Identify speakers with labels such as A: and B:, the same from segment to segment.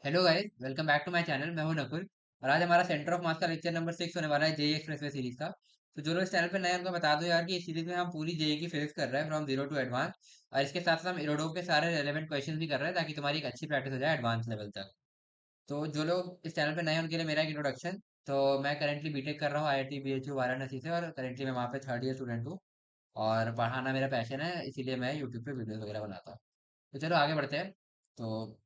A: Hello guys, welcome back to my channel. मैं हूं नकुल और आज हमारा सेंटर ऑफ मास का लेक्चर नंबर 6 होने वाला है जेई एक्सप्रेसवे सीरीज का। तो जो लोग इस चैनल पे नए हैं उनको बता दो यार कि इस सीरीज में हम पूरी जेई की फिजिक्स कर रहे हैं फ्रॉम जीरो टू एडवांस। और इसके साथ साथ हम इरोडो के सारे रेलेवेंट क्वेश्चन भी कर रहे हैं ताकि तुम्हारी एक अच्छी प्रैक्टिस हो जाए एडवांस लेवल तक। तो जो लोग इस चैनल पे नए हैं उनके लिए मेरा एक इंट्रोडक्शन। तो मैं करेंटली बीटेक कर रहा हूँ आईआईटी बीएचयू वाराणसी से, और करेंटली मैं वहाँ पे थर्ड ईयर स्टूडेंट हूँ। और पढ़ाना मेरा पैशन है, इसीलिए मैं यूट्यूब पे वीडियोस वगैरह बनाता हूँ। तो चलो आगे बढ़ते हैं। तो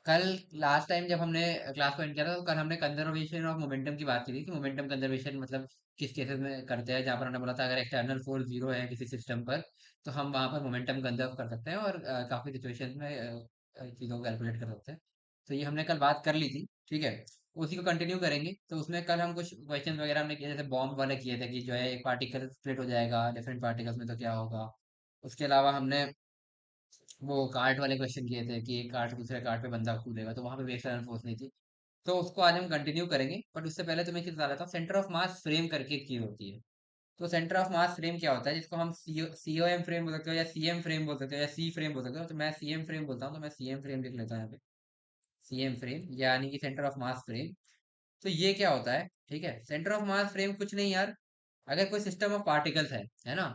A: कल लास्ट टाइम जब हमने क्लास को एंड किया था तो कल हमने कंजर्वेशन ऑफ मोमेंटम की बात की थी कि मोमेंटम कंजर्वेशन मतलब किस केसेस में करते हैं, जहाँ पर हमने बोला था अगर एक्सटर्नल फोर्स जीरो है किसी सिस्टम पर तो हम वहाँ पर मोमेंटम कंजर्व कर सकते हैं और काफी सिचुएशन में चीज़ों को कैलकुलेट कर सकते हैं। तो ये हमने कल बात कर ली थी, ठीक है। उसी को कंटिन्यू करेंगे। तो उसमें कल हम कुछ क्वेश्चन वगैरह हमने किए, जैसे बॉम्ब वाले किए थे कि जो है एक पार्टिकल स्प्लिट हो जाएगा डिफरेंट पार्टिकल्स में तो क्या होगा। उसके अलावा हमने वो कार्ट वाले क्वेश्चन किए थे कि एक कार्ट से दूसरे कार्ट पे बंदा कूदेगा, तो वहां पे भी एक्सटर्नल फोर्स नहीं थी। तो उसको आज हम कंटिन्यू करेंगे, बट उससे पहले तुम्हें एक चीज बता देता हूँ। सेंटर ऑफ मास फ्रेम करके एक चीज होती है। तो सेंटर ऑफ मास फ्रेम क्या होता है, जिसको हम सीओएम फ्रेम बोल सकते हो या सीएम फ्रेम बोल सकते हो या सी फ्रेम बोल सकते हो। तो मैं सीएम फ्रेम बोलता हूँ, तो मैं सीएम फ्रेम लिख लेता हूँ यहाँ पे। सीएम फ्रेम यानी कि सेंटर ऑफ मास फ्रेम। तो ये क्या होता है, ठीक है। सेंटर ऑफ मास फ्रेम कुछ नहीं यार, अगर कोई सिस्टम ऑफ पार्टिकल्स है ना।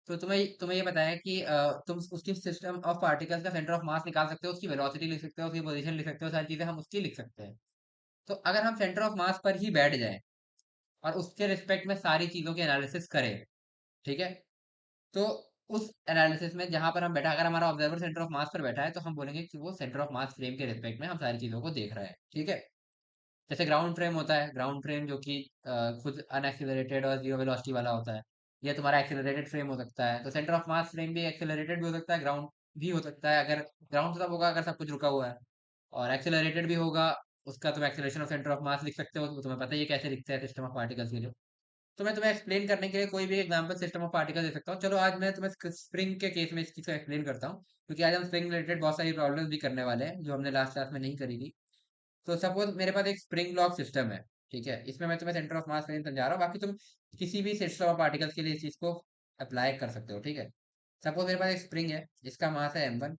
A: तो तुम्हें तुम्हें ये बताया कि तुम उसकी सिस्टम ऑफ पार्टिकल्स का सेंटर ऑफ मास निकाल सकते हो, उसकी वेलोसिटी लिख सकते हो, उसकी पोजीशन लिख सकते हो, सारी चीजें हम उसकी लिख सकते हैं। तो अगर हम सेंटर ऑफ मास पर ही बैठ जाएं और उसके रिस्पेक्ट में सारी चीजों की एनालिसिस करें, ठीक है। तो उस एनालिसिस में जहां पर हम बैठा, अगर हमारा ऑब्जर्वर सेंटर ऑफ मास पर बैठा है तो हम बोलेंगे कि वो सेंटर ऑफ मास फ्रेम के रिस्पेक्ट में हम सारी चीजों को देख रहा है, ठीक है। जैसे ग्राउंड फ्रेम होता है, ग्राउंड फ्रेम जो कि खुद अनएक्सिलरेटेड और जीरो वेलोसिटी वाला होता है। ये तुम्हारा एक्सिलरेटेड फ्रेम हो सकता है। तो सेंटर ऑफ मास फ्रेम भी एक्सिलरेटेड भी हो सकता है, ग्राउंड भी हो सकता है। अगर ग्राउंड तब होगा अगर सब कुछ रुका हुआ है, और एक्सिलरेटेड भी होगा उसका तुम एक्सिलरेशन ऑफ सेंटर ऑफ मास लिख सकते हो। तो तुम्हें पता ही है कैसे लिखते हैं सिस्टम ऑफ पार्टिकल्स के लिए। तो मैं तुम्हें एक्सप्लेन करने के लिए कोई भी एग्जांपल सिस्टम ऑफ पार्टिकल दे सकता हूँ। चलो आज मैं तुम्हें स्प्रिंग के केस में इस चीज को एक्सप्लेन करता हूँ, क्योंकि आज हम स्प्रिंग रिलेटेड बहुत सारी प्रॉब्लम्स भी करने वाले हैं जो हमने लास्ट क्लास में नहीं करी थी। तो सपोज मेरे पास एक स्प्रिंग लॉक सिस्टम है, ठीक है। इसमें मैं तुम्हें सेंटर ऑफ मास नहीं समझा रहा हूँ, बाकी तुम किसी भी सिस्टम ऑफ पार्टिकल्स के लिए इस चीज को अप्लाई कर सकते हो, ठीक है। सपोज मेरे पास एक स्प्रिंग है जिसका मास है m1,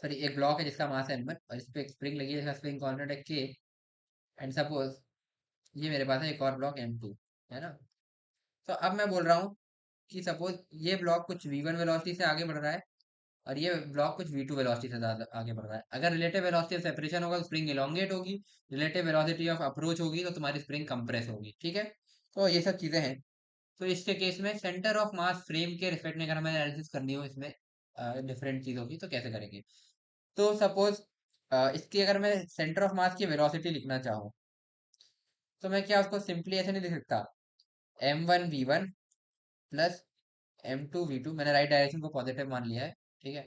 A: सॉरी एक ब्लॉक है जिसका मास है m1 और इस पे एक स्प्रिंग लगी है जिसका स्प्रिंग कांस्टेंट है k। एंड सपोज ये मेरे पास है एक और ब्लॉक m2, है ना। तो अब मैं बोल रहा हूँ कि सपोज ये ब्लॉक कुछ v1 वेलोसिटी से आगे बढ़ रहा है और ये ब्लॉक कुछ v2 वेलोसिटी से ज्यादा आगे बढ़ रहा है। अगर रिलेटिव वेलोसिटी ऑफ सेपरेशन होगा तो स्प्रिंग इलोंगेट होगी, रिलेटिव वेलोसिटी ऑफ अप्रोच होगी तो तुम्हारी स्प्रिंग कंप्रेस होगी, ठीक है। तो ये सब चीजें हैं। तो इसके केस में सेंटर ऑफ मास फ्रेम के रिस्पेक्ट में अगर हमें एनालिसिस करनी हो इसमें डिफरेंट चीजों की, तो कैसे करेंगे। तो सपोज इसकी अगर मैं सेंटर ऑफ मास की वेलोसिटी लिखना चाहूँ तो मैं क्या उसको सिंपली ऐसे नहीं लिख सकता। m1v1 प्लस m2v2, मैंने राइट डायरेक्शन को पॉजिटिव मान लिया है, ठीक है,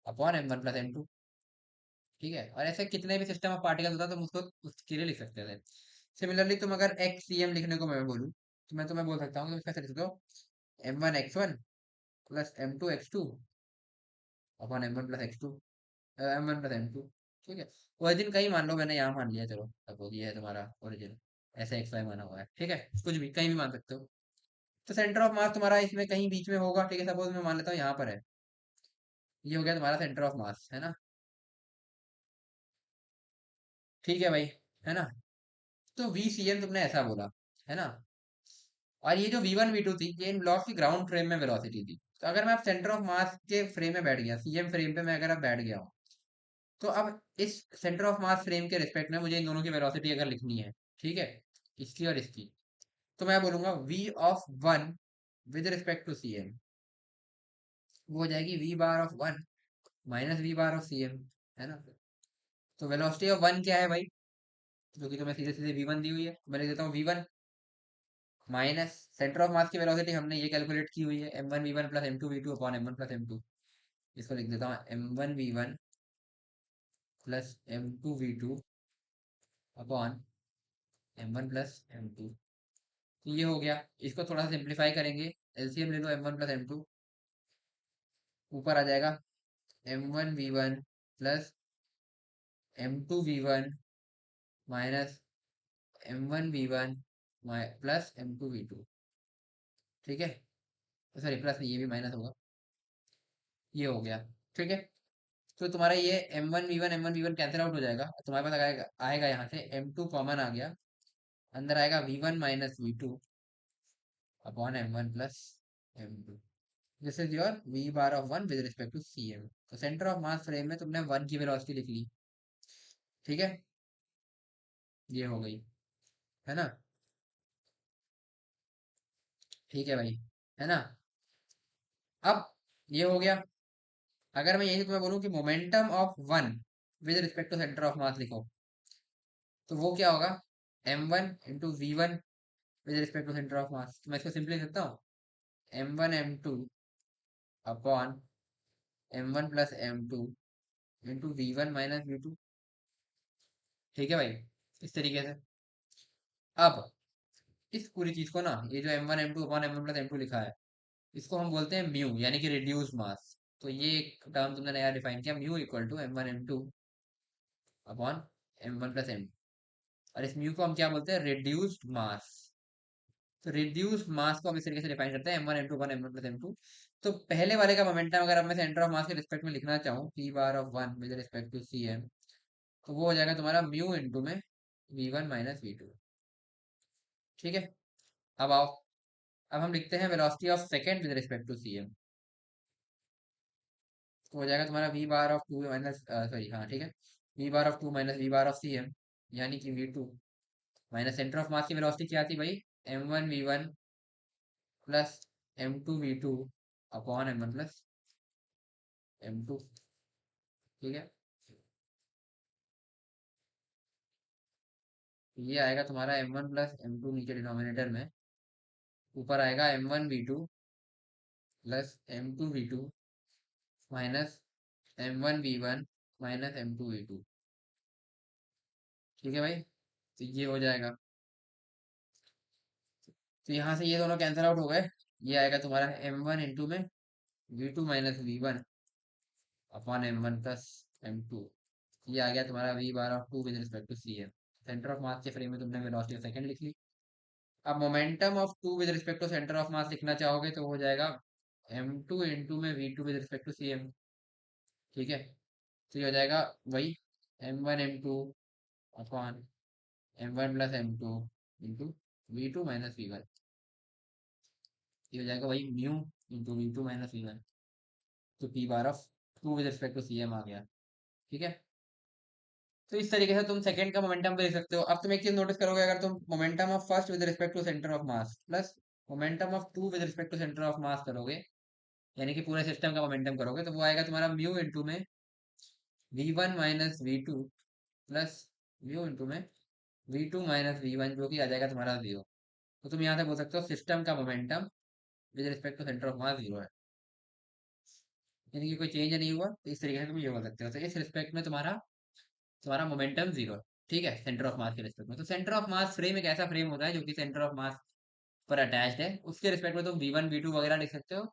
A: अपॉन m1 प्लस m2, ठीक है। और ऐसे कितने भी सिस्टम ऑफ पार्टिकल्स होता है तुम उसको उसके लिए लिख सकते थे। सिमिलरली तुम अगर एक्स सी एम लिखने को मैं बोलूँ तो मैं तुम्हें बोल सकता हूँ कि तुम कैसे लिख सकते हो। m1 x1 plus m2 x2 upon m1 plus x2, m1 plus m2, ठीक है। ओरिजिन कहीं मान लो, मैंने यहाँ मान लिया, चलो सपोज ये है तुम्हारा ओरिजिन, ऐसे एक्स वाई माना हुआ है, ठीक है। कुछ भी कहीं भी मान सकते हो। तो सेंटर ऑफ मास तुम्हारा इसमें कहीं बीच में होगा, ठीक है। सपोज मैं मान लेता हूँ यहाँ पर है, ये हो गया तुम्हारा सेंटर ऑफ मास, है ना। ठीक है भाई, है ना। तो वी सी एम तुमने ऐसा बोला, है ना। और ये जो v1 v2 थी ये इन ब्लॉक्स की ग्राउंड फ्रेम में वेलोसिटी थी। तो अगर मैं अब सेंटर ऑफ मास के फ्रेम में बैठ गया, सीएम फ्रेम पे मैं अगर अब बैठ गया हूँ, तो अब इस सेंटर ऑफ मास फ्रेम के रिस्पेक्ट में मुझे इन दोनों की वेलोसिटी अगर लिखनी है, ठीक है, इसकी और इसकी, तो मैं बोलूंगा v(1) with respect to C M, वो हो जाएगी v(1) माइनस v(सी एम), है ना। तो वेलोसिटी ऑफ वन क्या है भाई, जो कि तुम्हें सीधे सीधे v1 दी हुई है, तो मैं लिख देता हूँ v1 माइनस सेंटर ऑफ मास की वेलोसिटी हमने ये कैलकुलेट की हुई है m1v1 plus m2v2 upon m1 plus m2। इसको लिख देता हूँ m1v1 plus m2v2 upon m1 plus m2। तो ये हो गया। इसको थोड़ा सा सिंप्लीफाई करेंगे, एलसीएम ले लो m1 प्लस m2, ऊपर आ जाएगा m1v1 plus m2v1 minus m1v1 plus m2v2, ठीक है। सॉरी प्लस नहीं, ये भी माइनस होगा, ये हो गया, ठीक है। तो तुम्हारा ये M1 V1 कैंसिल आउट हो जाएगा, तुम्हारे पास आएगा आएगा यहाँ से M2 कॉमन आ गया, अंदर आएगा V1 minus V2 upon M1 plus M2। This is your V bar of one with respect to CM। तो सेंटर ऑफ मास फ्रेम में तुमने वन की वेलोसिटी लिख ली, ठीक है, ये हो गई, है ना, ठीक है भाई, है ना। अब ये हो गया। अगर मैं यही तुम्हें बोलूं कि momentum of one with respect to centre of mass लिखो, तो वो क्या होगा, M1 × V1 with respect to centre of mass. तो मैं इसको सिंपली लिख सकता हूँ M1 M2 upon M1 plus M2 into V1 minus V2, ठीक है भाई, इस तरीके से। अब इस पूरी चीज को ना, ये जो M1 M2 upon M1 plus M2 लिखा है, इसको हम बोलते हैं म्यू, यानी कि रिड्यूस मास। तो ये एक टर्म तुमने नया डिफाइन किया, mu equal to M1 M2 upon M1 plus M2। और इस म्यू को हम क्या बोलते हैं, रिड्यूस्ड मास। तो रिड्यूस्ड मास को हम इस तरीके से डिफाइन करते हैं M1 M2 upon M1 plus M2। तो पहले वाले का मोमेंटम अगर अब मैं सेंटर ऑफ मास के रिस्पेक्ट में लिखना चाहूँ, P bar of one with respect to CM, तो वो हो जाएगा तुम्हारा म्यू इंटू में V1 माइनस V2, ठीक है। अब आओ, अब हम लिखते हैं velocity of second with respect to CM। तो हो जाएगा तुम्हारा V bar of two minus, sorry हाँ ठीक है, V bar of two minus V bar of CM, यानी कि V2 माइनस सेंटर ऑफ मास की वेलोसिटी क्या थी भाई, M1 V1 plus M2 V2 upon M1 plus M2, ठीक है। तो ये आएगा तुम्हारा M1 प्लस M2 नीचे डिनोमिनेटर में, ऊपर आएगा M1 V2 plus M2 V2 minus M1 V1 minus M2 V2, ठीक है भाई। तो ये हो जाएगा, तो यहाँ से ये दोनों कैंसिल आउट हो गए। ये आएगा तुम्हारा M1 इंटू में V2 minus V1 upon M1 plus M2। ये आ गया तुम्हारा V bar of two with respect to CM। Centre of mass के फ्रेम में तुमने वेलोसिटी ऑफ सेकंड लिख ली। अब momentum of two with respect to centre of mass लिखना चाहोगे तो हो जाएगा M2 इंटू में V2 with respect to CM, ठीक है। तो ये हो जाएगा वही M1 M2 upon M1 plus M2 into V2 minus V1। ये हो जाएगा वही mu into V2 minus V1। तो P bar of two with respect to CM आ गया, ठीक है। तो इस तरीके से तुम सेकंड का मोमेंटम भी लिख सकते हो। अब तुम एक चीज नोटिस करोगे, अगर तुम momentum of first with respect to centre of mass plus momentum of two with respect to centre of mass करोगे, यानी कि पूरे सिस्टम का मोमेंटम करोगे, तो वो आएगा तुम्हारा म्यू इंटू में V1 minus V2 plus mu into में V2 माइनस V1, जो कि आ जाएगा तुम्हारा 0। तो तुम यहाँ से बोल सकते हो सिस्टम का momentum with respect to centre of mass 0 है, यानी कि कोई चेंज नहीं हुआ। तो इस तरीके से तुम ये बोल सकते हो। तो इस रिस्पेक्ट में तुम्हारा तुम्हारा मोमेंटम 0 है, ठीक है, सेंटर ऑफ मास के रिस्पेक्ट में। तो सेंटर ऑफ मास फ्रेम एक ऐसा फ्रेम होता है जो कि सेंटर ऑफ मास पर अटैच्ड है, उसके रिस्पेक्ट में तुम V1 V2 वगैरह लिख सकते हो,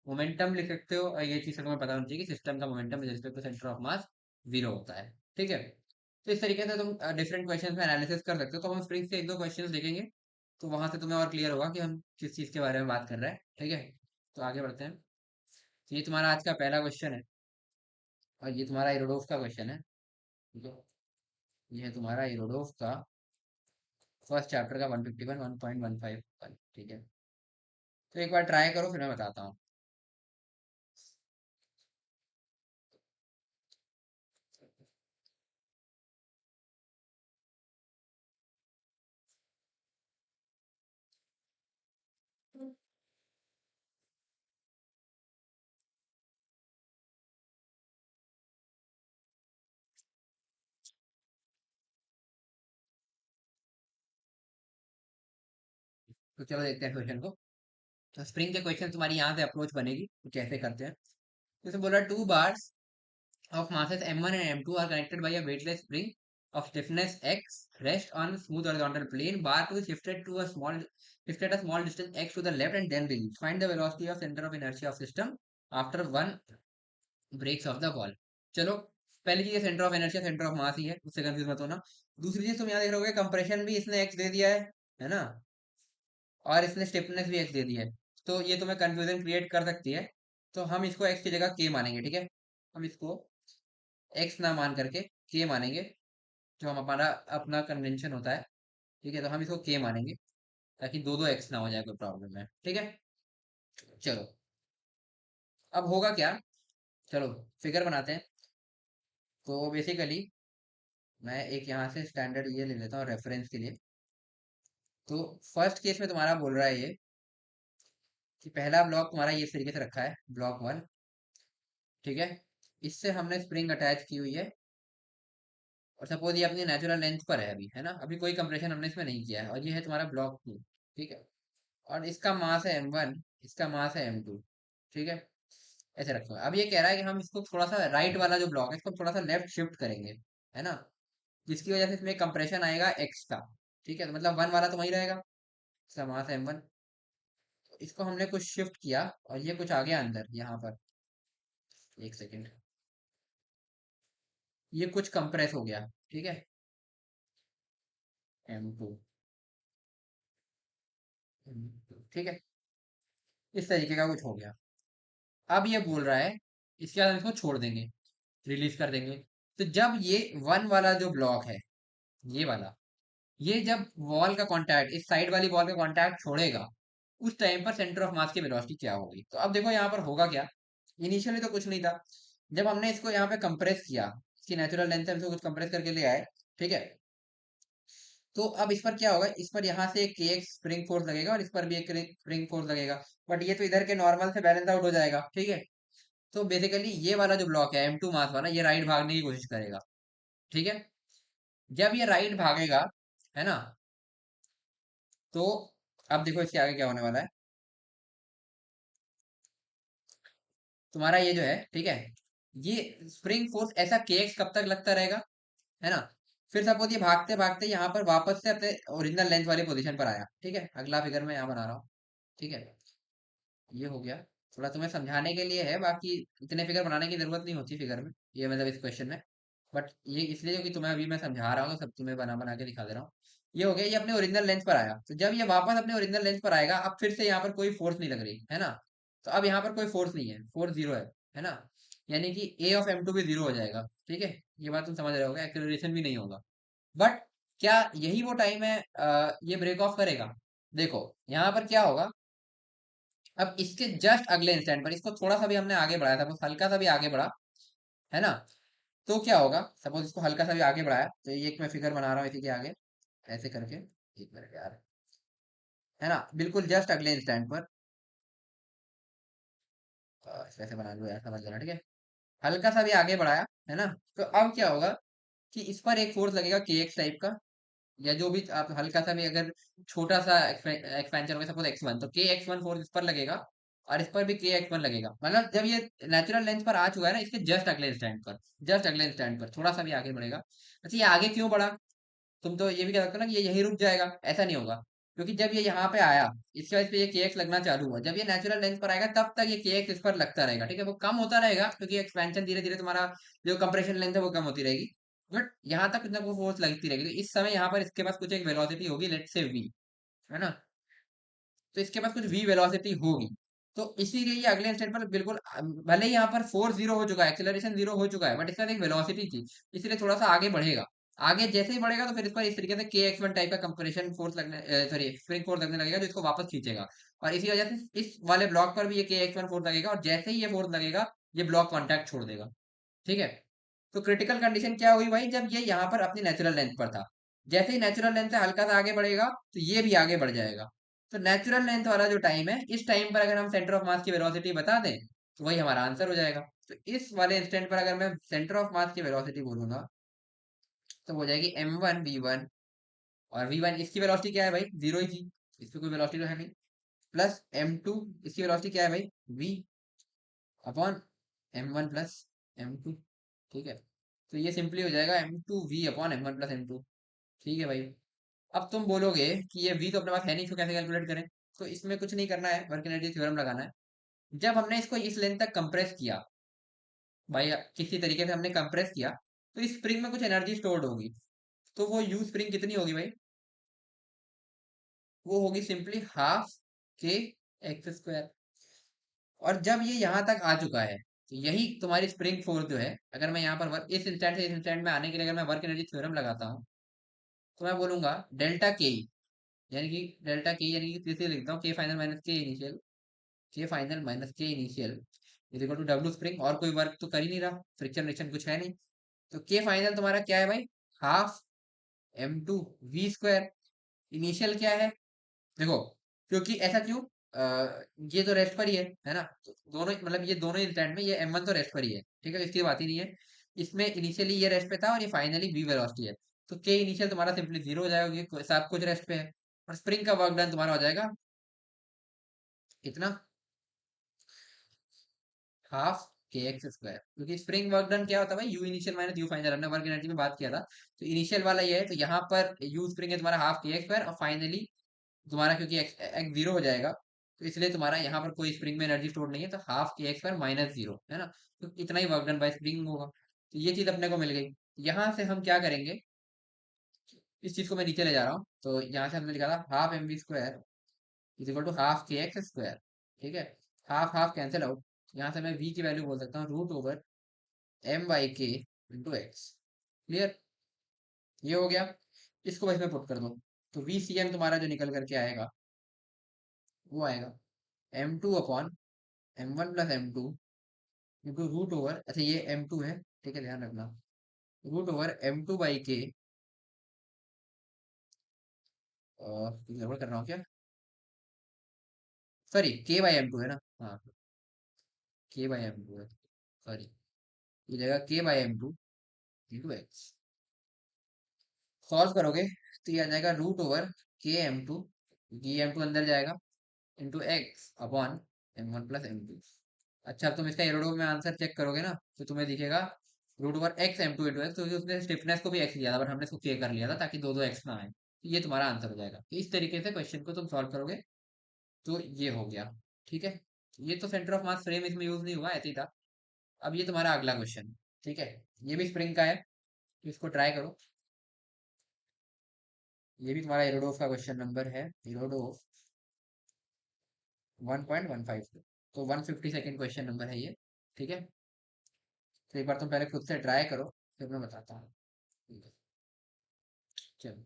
A: मोमेंटम लिख सकते हो। और ये चीज तुम्हें पता होनी चाहिए कि सिस्टम का momentum with respect to centre of mass 0 होता है, ठीक है। तो इस तरीके से तुम डिफरेंट क्वेश्चन में एनालिसिस कर सकते हो। तो हम स्प्रिंग से एक दो क्वेश्चन देखेंगे, तो वहां से तुम्हें और क्लियर होगा कि हम किस चीज के बारे में बात कर रहे हैं, ठीक है। तो आगे बढ़ते हैं। तो ये तुम्हारा आज का पहला क्वेश्चन है, और ये तुम्हारा इरोडोफ का क्वेश्चन है, ठीक है। ये है तुम्हारा इरोडोफ का फर्स्ट चैप्टर का 151 1.15, ठीक है। तो एक बार ट्राई करो, फिर मैं बताता हूँ। तो चलो देखते हैं क्वेश्चन को। तो स्प्रिंग के क्वेश्चन तुम्हारी यहाँ से अप्रोच बनेगी, तो कैसे करते हैं। जैसे बोला, two bars of masses m1 and m2 are connected by a weightless spring of stiffness x rest on smooth horizontal plane. Bar 2 is shifted a small distance x to the left and then released. Find the velocity of center of inertia of system after one breaks of the ball. चलो, पहली चीज centre of inertia centre of mass ही है, उससे confuse मत होना। दूसरी चीज तुम यहाँ देख रहे हो, कंप्रेशन भी इसने x दे दिया है ना, और इसने स्टिफनेस भी x दे दिया है। तो ये तुम्हें कंफ्यूजन क्रिएट कर सकती है। तो हम इसको x की जगह k मानेंगे, ठीक है। हम इसको एक्स ना मान करके के मानेंगे, जो हम हमारा अपना कन्वेंशन होता है। ठीक है, तो हम इसको के मानेंगे ताकि दो दो एक्स ना हो जाए कोई प्रॉब्लम है। ठीक है, चलो अब होगा क्या, चलो फिगर बनाते हैं। तो बेसिकली मैं एक यहाँ से स्टैंडर्ड ये ले लेता हूँ रेफरेंस के लिए। तो फर्स्ट केस में तुम्हारा बोल रहा है ये कि पहला ब्लॉक तुम्हारा ये इस तरीके से रखा है, ब्लॉक वन। ठीक है, इससे हमने स्प्रिंग अटैच की हुई है, और सपोज ये अपनी नेचुरल लेंथ पर है अभी, है ना, अभी कोई कंप्रेशन हमने इसमें नहीं किया है, और ये है तुम्हारा ब्लॉक टू। ठीक है, और इसका मास है m1, इसका मास है m2। ठीक है, ऐसे रखूंगा। अब ये कह रहा है कि हम इसको थोड़ा सा राइट वाला जो ब्लॉक है इसको थोड़ा सा लेफ्ट शिफ्ट करेंगे, है ना, जिसकी वजह से इसमें कंप्रेशन आएगा x का। ठीक है, तो मतलब वन वाला तो वही रहेगा, इसका मास है m1। तो इसको हमने कुछ शिफ्ट किया और ये कुछ आ गया अंदर यहाँ पर, एक सेकेंड, ये कुछ कंप्रेस हो गया। ठीक है, m2, ठीक है, इस तरीके का कुछ हो गया। अब ये बोल रहा है इसके बाद हम इसको छोड़ देंगे, रिलीज कर देंगे। तो जब ये वन वाला जो ब्लॉक है, ये वाला, ये जब वॉल का कांटेक्ट, इस साइड वाली वॉल का कांटेक्ट छोड़ेगा, उस टाइम पर सेंटर ऑफ मास की वेलोसिटी क्या होगी। तो अब देखो यहाँ पर होगा क्या, इनिशियली तो कुछ नहीं था, जब हमने इसको यहाँ पे कंप्रेस किया, इसकी नेचुरल लेंथ है, हम इसको कुछ कंप्रेस करके ले आए। ठीक है, तो अब इस पर क्या होगा, इस पर यहाँ से एक के एक्स स्प्रिंग फोर्स लगेगा और इस पर भी एक स्प्रिंग फोर्स लगेगा, बट ये तो इधर के नॉर्मल से बैलेंस आउट हो जाएगा। ठीक है, तो बेसिकली ये वाला जो ब्लॉक है M2 मास वाला, ये राइट भागने की कोशिश करेगा। ठीक है, जब ये राइट भागेगा, है ना, तो अब देखो इसके आगे क्या होने वाला है। तुम्हारा ये जो है, ठीक है, ये स्प्रिंग फोर्स ऐसा केएक्स कब तक लगता रहेगा, है ना। फिर सपोज ये भागते भागते यहाँ पर वापस से अपने ओरिजिनल लेंथ वाली पोजीशन पर आया। ठीक है, अगला फिगर मैं यहाँ बना रहा हूँ। ठीक है, ये हो गया, थोड़ा तुम्हें समझाने के लिए है, बाकी इतने फिगर बनाने की जरूरत नहीं होती फिगर में, ये मतलब इस क्वेश्चन में। बट ये इसलिए क्योंकि तुम्हें अभी मैं समझा रहा हूँ तो सब तुम्हें बना बना के दिखा दे रहा हूँ। ये हो गया, ये अपने ओरिजिनल लेंथ पर आया, तो जब ये वापस अपने ओरिजिनल लेंथ पर आएगा, अब फिर से यहाँ पर कोई फोर्स नहीं लग रही, है ना। तो अब यहाँ पर कोई फोर्स नहीं है, फोर्स जीरो है ना, यानी कि ए ऑफ M2 भी जीरो हो जाएगा। ठीक है, ये बात तुम समझ रहे होगे, एक्सेलरेशन भी नहीं होगा। बट क्या यही वो टाइम है ये ब्रेक ऑफ करेगा। देखो यहाँ पर क्या होगा, अब इसके जस्ट अगले इंस्टेंट पर इसको थोड़ा सा भी हमने आगे बढ़ाया था, बस हल्का सा भी आगे बढ़ा, है ना, तो क्या होगा, सपोज इसको हल्का सा भी आगे बढ़ाया, तो ये एक मैं फिगर बना रहा हूँ इसी के आगे, ऐसे करके, एक मिनट यार, है ना, बिल्कुल जस्ट अगले इंस्टेंट पर, ऐसे बना लो यार, समझ लेना। ठीक है, हल्का सा भी आगे बढ़ाया, है ना, तो अब क्या होगा कि इस पर एक फोर्स लगेगा के एक्स टाइप का, या जो भी आप हल्का सा भी अगर छोटा सा एक्सपेंशन होगा, सपोज x1, तो के एक्स वन फोर्स इस पर लगेगा, और इस पर भी के एक्स वन लगेगा। मतलब जब ये नेचुरल लेंथ पर आ चुका है ना, इसके जस्ट अगले स्टैंड पर, जस्ट अगले स्टैंड पर थोड़ा सा भी आगे बढ़ेगा। अच्छा, ये आगे क्यों बढ़ा, तुम तो ये भी कह सकते हो ना कि ये यही रुक जाएगा, ऐसा नहीं होगा, क्योंकि जब ये यहाँ पे आया, इसके वजह से ये के एक्स लगना चालू हुआ, जब ये नेचुरल लेंथ पर आएगा तब तक ये के एक्स इस पर लगता रहेगा। ठीक है, वो कम होता रहेगा क्योंकि एक्सपेंशन धीरे धीरे तुम्हारा जो कंप्रेशन लेंथ है वो कम होती रहेगी, बट यहाँ तक कुछ ना कुछ फोर्स लगती रहेगी। तो इस समय यहाँ पर इसके पास कुछ एक वेलोसिटी होगी, लेट से v, है ना, तो इसके पास कुछ v वेलोसिटी होगी। तो इसीलिए ये अगले इंस्टेंट पर बिल्कुल भले ही यहाँ पर फोर्स जीरो हो चुका है, एक्सेलरेशन जीरो हो चुका है, बट इसके साथ एक वेलोसिटी थी, इसलिए थोड़ा सा आगे बढ़ेगा। आगे जैसे ही बढ़ेगा तो फिर इस पर इस तरीके से के एक्स वन टाइप का कंप्रेशन फोर्स लगने, सॉरी स्प्रिंग फोर्स लगने लगेगा, जो इसको वापस खींचेगा। और इसी वजह से इस वाले ब्लॉक पर भी ये के एक्स वन फोर्स लगेगा, और जैसे ही ये फोर्स लगेगा, ये ब्लॉक कॉन्टैक्ट छोड़ देगा। ठीक है, तो क्रिटिकल कंडीशन क्या हुई भाई, जब ये यहाँ पर अपनी नेचुरल लेंथ पर था, जैसे ही नेचुरल लेंथ से हल्का सा आगे बढ़ेगा, तो ये भी आगे बढ़ जाएगा। तो नेचुरल लेंथ वाला जो टाइम है, इस टाइम पर अगर हम सेंटर ऑफ मास की वेलोसिटी बता दें, तो वही हमारा आंसर हो जाएगा। तो इस वाले इंस्टेंट पर अगर मैं सेंटर ऑफ मास की वेलोसिटी बोलूंगा, तो हो जाएगी m1 v1, और v1 इसकी वेलोसिटी क्या है भाई, जीरो ही थी, इसकी कोई वेलोसिटी तो है नहीं, प्लस m2, इसकी वेलोसिटी क्या है भाई, v upon m1 plus m2। ठीक है, तो ये सिंपली हो जाएगा m2v upon m1 plus m2। ठीक है भाई, अब तुम बोलोगे कि ये v तो अपने पास है नहीं, इसको कैसे कैलकुलेट करें। तो इसमें कुछ नहीं करना है, वर्क एनर्जी थ्योरम लगाना है। जब हमने इसको इस लेंथ तक कंप्रेस किया भाई, किसी तरीके से हमने कंप्रेस किया, तो इस स्प्रिंग में कुछ एनर्जी स्टोर्ड होगी, तो वो यू स्प्रिंग कितनी होगी भाई, वो होगी सिंपली हाफ के एक्स स्क्वायर। और जब ये यहाँ तक आ चुका है, तो यही तुम्हारी स्प्रिंग फोर्स जो है, अगर मैं यहाँ पर वर्क इस इंस्टेंट से इस इंस्टेंट में आने के लिए अगर मैं वर्क एनर्जी थ्योरम लगाता हूँ, तो मैं बोलूंगा डेल्टा के, यानी कि डेल्टा के यानी कि किसी लिखता हूँ K final minus K initial, K final minus K initial is equal to W spring, और कोई वर्क तो कर ही नहीं रहा, फ्रिक्शन रिक्शन कुछ है नहीं। तो के फाइनल तुम्हारा क्या है भाई, half m2 we square. Initial क्या है, देखो, क्योंकि ऐसा क्यों, ये तो रेस्ट पर ही है ना, तो दोनों मतलब ये दोनों इंस्टेंट में ये m1 तो रेस्ट पर ही है, ठीक है, इसकी बात ही नहीं है। इसमें इनिशियली ये रेस्ट पे था और ये फाइनली v वेलोसिटी है, तो के इनिशियल तुम्हारा सिंपली जीरो हो जाएगा क्योंकि सब कुछ रेस्ट पे है। और स्प्रिंग का वर्क डन तुम्हारा हो जाएगा कितना, हाफ के एक्स स्क्वायर, क्योंकि स्प्रिंग वर्क डन क्या होता है भाई, you initial minus U final, हमने वर्क एनर्जी में बात किया था। तो इनिशियल वाला ये है, तो यहाँ पर यू स्प्रिंग है तुम्हारा हाफ के एक्स स्क्वायर, और फाइनली तुम्हारा क्योंकि एक्स जीरो हो जाएगा, तो इसलिए तुम्हारा यहाँ पर कोई स्प्रिंग में एनर्जी स्टोर नहीं है, तो हाफ के एक्स स्क्वायर माइनस जीरो है ना, तो इतना ही वर्क डन बाय स्प्रिंग होगा। तो ये चीज अपने को मिल गई। यहाँ से हम क्या करेंगे, इस चीज को मैं नीचे ले जा रहा हूँ, तो यहाँ से हमने लिखा था half M we square is equal to half के एक्स स्क्वायर, ठीक है, हाफ हाफ कैंसिल आउट, यहाँ से मैं v की वैल्यू बोल सकता हूँ रूट ओवर एम बाई के इंटू एक्स। क्लियर, ये हो गया। इसको बस में पुट कर दो, तो वी सी एम तुम्हारा जो निकल करके आएगा वो आएगा m2 upon m1 plus m2 into root over, अच्छा ये m2 है, ठीक है, ध्यान रखना, रूट ओवर m2 बाई के, गड़बड़ कर रहा हूँ क्या, सॉरी k बाई m2 है ना, हाँ k बाई m2 है, सॉरी, ये जगह k by m2 into x. Solve करोगे तो ये आ जाएगा रूट ओवर के m2, ये m2 अंदर जाएगा, into x upon m1 plus m2। अच्छा, अब तुम इसका एरोडो में आंसर चेक करोगे ना, तो तुम्हें दिखेगा root over X m2 into X, तो उसने स्टिफनेस को भी एक्स लिया था, बट हमने इसको के कर लिया था ताकि दो दो एक्स ना आए, तो ये तुम्हारा आंसर हो जाएगा। तो इस तरीके से क्वेश्चन को तुम सॉल्व करोगे, तो ये हो गया, ठीक है। ये तो सेंटर ऑफ मास फ्रेम इसमें यूज नहीं हुआ, ऐसे ही था। अब ये तुम्हारा अगला क्वेश्चन, ठीक है, ये भी स्प्रिंग का है, तो इसको ट्राई करो। ये भी तुम्हारा एरोडोफ का क्वेश्चन नंबर है, एरोडोफ 1.152, तो 152nd क्वेश्चन नंबर है ये, ठीक है। तो एक बार तुम पहले खुद से ट्राई करो, फिर मैं बताता हूँ। ठीक है, चलो।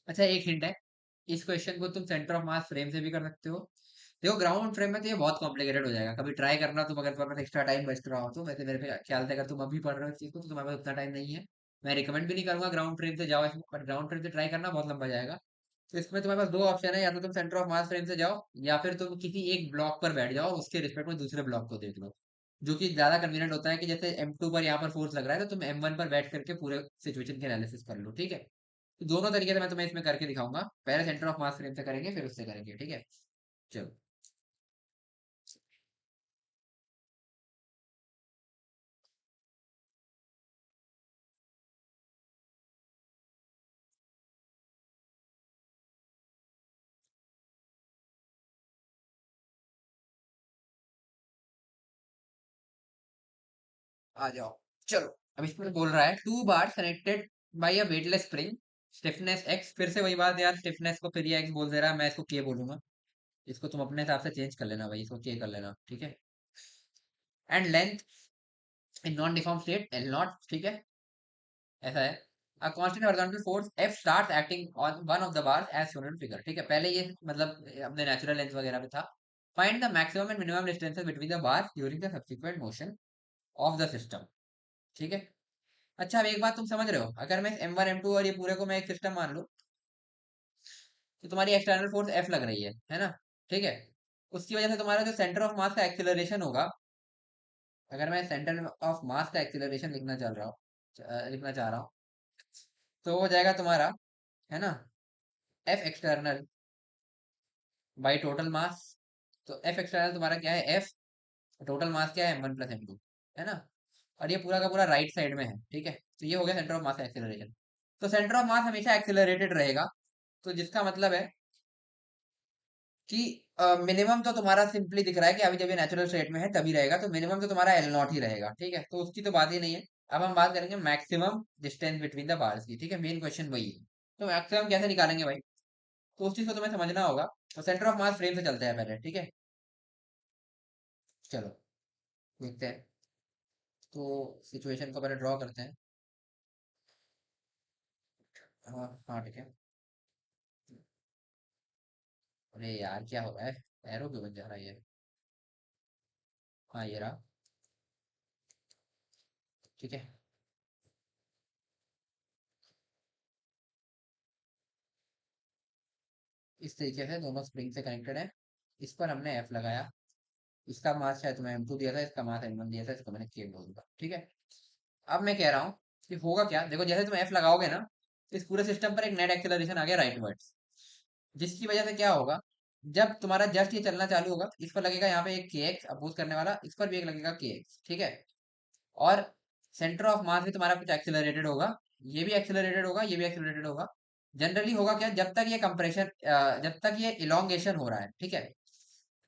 A: अच्छा, एक हिंट है, इस क्वेश्चन को तुम सेंटर ऑफ मास फ्रेम से भी कर सकते हो। देखो, ग्राउंड फ्रेम में तो ये बहुत कॉम्प्लिकेटेड हो जाएगा, कभी ट्राई करना तुम, अगर तुम्हारे पास एक्स्ट्रा टाइम बच रहा हो तो। वैसे मेरे पे ख्याल से अगर तुम अभी पढ़ रहे हो इस चीज को, तो तुम्हारे पास उतना टाइम नहीं है। मैं रिकमेंड भी नहीं करूंगा ग्राउंड फ्रेम से जाओ इसमें, बट ग्राउंड फ्रेम से ट्राई करना बहुत लंबा जाएगा। तो इसमें तुम्हारे पास दो ऑप्शन है, या तो तुम सेंटर ऑफ मास फ्रेम से जाओ, या फिर तुम किसी एक ब्लॉक पर बैठ जाओ, उसके रिस्पेक्ट में दूसरे ब्लॉक को देख लो, जो कि ज्यादा कन्वीनियंट होता है। कि जैसे M2 पर यहाँ पर फोर्स लग रहा है, तो तुम M1 पर बैठ करके पूरे सिचुएशन के एनालिसिस कर लो, ठीक है। तो दोनों तरीके से मैं तुम्हें इसमें करके दिखाऊंगा, पहले सेंटर ऑफ मास फ्रेम से करेंगे, फिर उससे करेंगे, ठीक है। चलो, आ जाओ। चलो, अब इसमें बोल रहा है two bar connected by a weightless spring, stiffness X, फिर से वही बात यार, स्टिफनेस को फिर ये एक्स बोल दे रहा है, मैं इसको के बोलूंगा। इसको तुम अपने हिसाब से चेंज कर लेना भाई, इसको के कर लेना, ठीक है। And length in non deform state L not, ठीक है, ऐसा है। A constant horizontal force F starts acting on one of the bars as shown in figure, ठीक है। पहले ये मतलब अपने नेचुरल लेंथ वगैरह पे था। Find the maximum and minimum distances between the bars during the subsequent motion of the system, ठीक है। अच्छा, अब एक बात तुम समझ रहे हो, अगर मैं M1 M2 और ये पूरे को मैं एक सिस्टम मान लूं, तो तुम्हारी एक्सटर्नल फोर्स F लग रही है ना, ठीक है। उसकी वजह से तुम्हारा जो सेंटर ऑफ मास का एक्सिलरेशन होगा, अगर मैं सेंटर ऑफ मास का एक्सिलरेशन लिखना चाह रहा हूँ, तो वो जाएगा तुम्हारा, है ना, F external by total mass. तो एफ एक्सटर्नल तुम्हारा क्या है, एफ, टोटल मास क्या है M1 प्लस M2, है ना। और ये पूरा का पूरा राइट साइड में है, ठीक है। तो ये हो गया सेंटर ऑफ मास एक्सिलरेशन। तो सेंटर ऑफ मास हमेशा एक्सिलरेटेड रहेगा, तो जिसका मतलब है कि मिनिमम तो तुम्हारा सिंपली दिख रहा है कि अभी जब ये नेचुरल स्टेट में है तभी रहेगा, तो मिनिमम तो तुम्हारा एल नॉट ही रहेगा, ठीक है। तो उसकी तो बात ही नहीं है। अब हम बात करेंगे maximum distance between the bars की, ठीक है, मेन क्वेश्चन वही है। तो मैक्सिमम कैसे निकालेंगे भाई, तो उस चीज को तुम्हें समझना होगा। तो सेंटर ऑफ मास फ्रेम से चलते हैं पहले, ठीक है। चलो, देखते हैं। तो सिचुएशन को पहले ड्रॉ करते हैं। हाँ हाँ ठीक है। अरे यार क्या हो रहा है, एरो क्यों बन जा रहा है ये। हाँ ये रहा। ठीक है। इस तरीके से दोनों स्प्रिंग से कनेक्टेड है। इस पर हमने एफ लगाया। इसका मास शायद तुम्हें M2 दिया था, इसका मास M1 दिया था, इसको मैंने K बोल दिया। ठीक है। अब मैं कह रहा हूँ कि होगा क्या, देखो जैसे तुम एफ लगाओगे ना, तो इस पूरे सिस्टम पर एक नेट एक्सेलरेशन आ गया राइटवर्ड्स, जिसकी वजह से क्या होगा, जब तुम्हारा जस्ट ये चलना चालू होगा, इस पर लगेगा यहाँ पे एक के एक्स अपोज करने वाला, इस पर भी एक लगेगा के एक्स। ठीक है। और सेंटर ऑफ मास भी तुम्हारा कुछ एक्सेलरेटेड होगा, ये भी एक्सेलरेटेड होगा, ये भी एक्सेलरेटेड होगा। जनरली होगा क्या, जब तक ये कंप्रेशन, जब तक ये इलोंगेशन हो रहा है, ठीक है,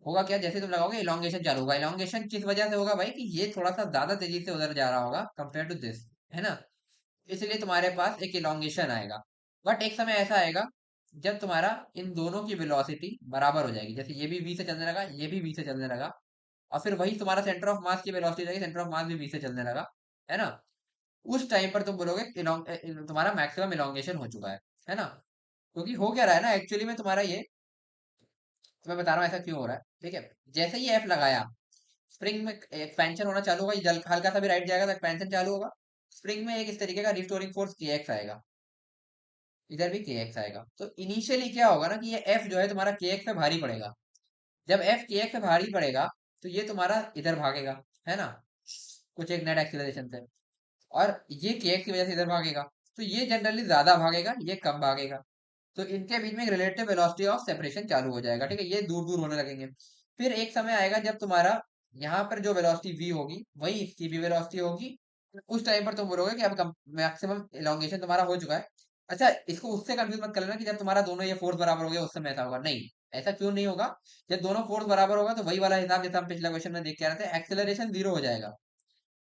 A: होगा क्या, जैसे तुम लगाओगे इलोंगेशन चालू होगा। इलोंगेशन किस वजह से होगा भाई, कि ये थोड़ा सा ज्यादा तेजी से उधर जा रहा होगा कंपेयर टू दिस, है ना। इसलिए तुम्हारे पास एक इलोंगेशन आएगा। बट एक समय ऐसा आएगा जब तुम्हारा इन दोनों की वेलोसिटी बराबर हो जाएगी, जैसे ये भी v से चलने लगा, ये भी v से चलने लगा, और फिर वही तुम्हारा सेंटर ऑफ मास की वेलोसिटी जाएगी, सेंटर ऑफ मास भी v से चलने लगा, है ना। उस टाइम पर तुम बोलोगे तुम्हारा मैक्सिमम इलोंगेशन हो चुका है ना। क्योंकि हो क्या रहा है ना, एक्चुअली में तुम्हारा ये, तो मैं बता रहा हूँ ऐसा क्यों हो रहा है। ठीक है। जैसे ही एफ लगाया, स्प्रिंग में एक्सपेंशन होना चालू होगा, ये हल्का सा भी राइट जाएगा तो एक्सपेंशन चालू होगा। स्प्रिंग में एक इस तरीके का रिस्टोरिंग फोर्स के एक्स आएगा, इधर भी के एक्स आएगा। तो इनिशियली क्या होगा ना, कि ये एफ जो है तुम्हारा के एक्स पे भारी पड़ेगा। जब एफ के एक्स पे भारी पड़ेगा, तो ये तुम्हारा इधर भागेगा, है ना, कुछ एक नेट एक्सीलरेशन से, और ये के एक्स की वजह से इधर भागेगा। तो ये जनरली ज्यादा भागेगा, ये कम भागेगा। तो इनके बीच में एक रिलेटिव वेलोसिटी ऑफ सेपरेशन चालू हो जाएगा। ठीक है, ये दूर दूर होने लगेंगे। फिर एक समय आएगा जब तुम्हारा यहाँ पर जो वेलोसिटी v होगी, वही इसकी भी वेलोसिटी होगी। उस टाइम पर तुम बोलोगे कि अब मैक्सिमम एलोंगेशन तुम्हारा हो चुका है। अच्छा, इसको उससे कंफ्यूज मत कर लेना कि जब तुम्हारा दोनों ये फोर्स बराबर हो गया उस समय ऐसा होगा, नहीं। ऐसा क्यों नहीं होगा। जब दोनों फोर्स बराबर होगा तो वही वाला हिसाब जैसा हम पिछले क्वेश्चन में देख के आ रहे थे, एक्सेलरेशन जीरो हो जाएगा।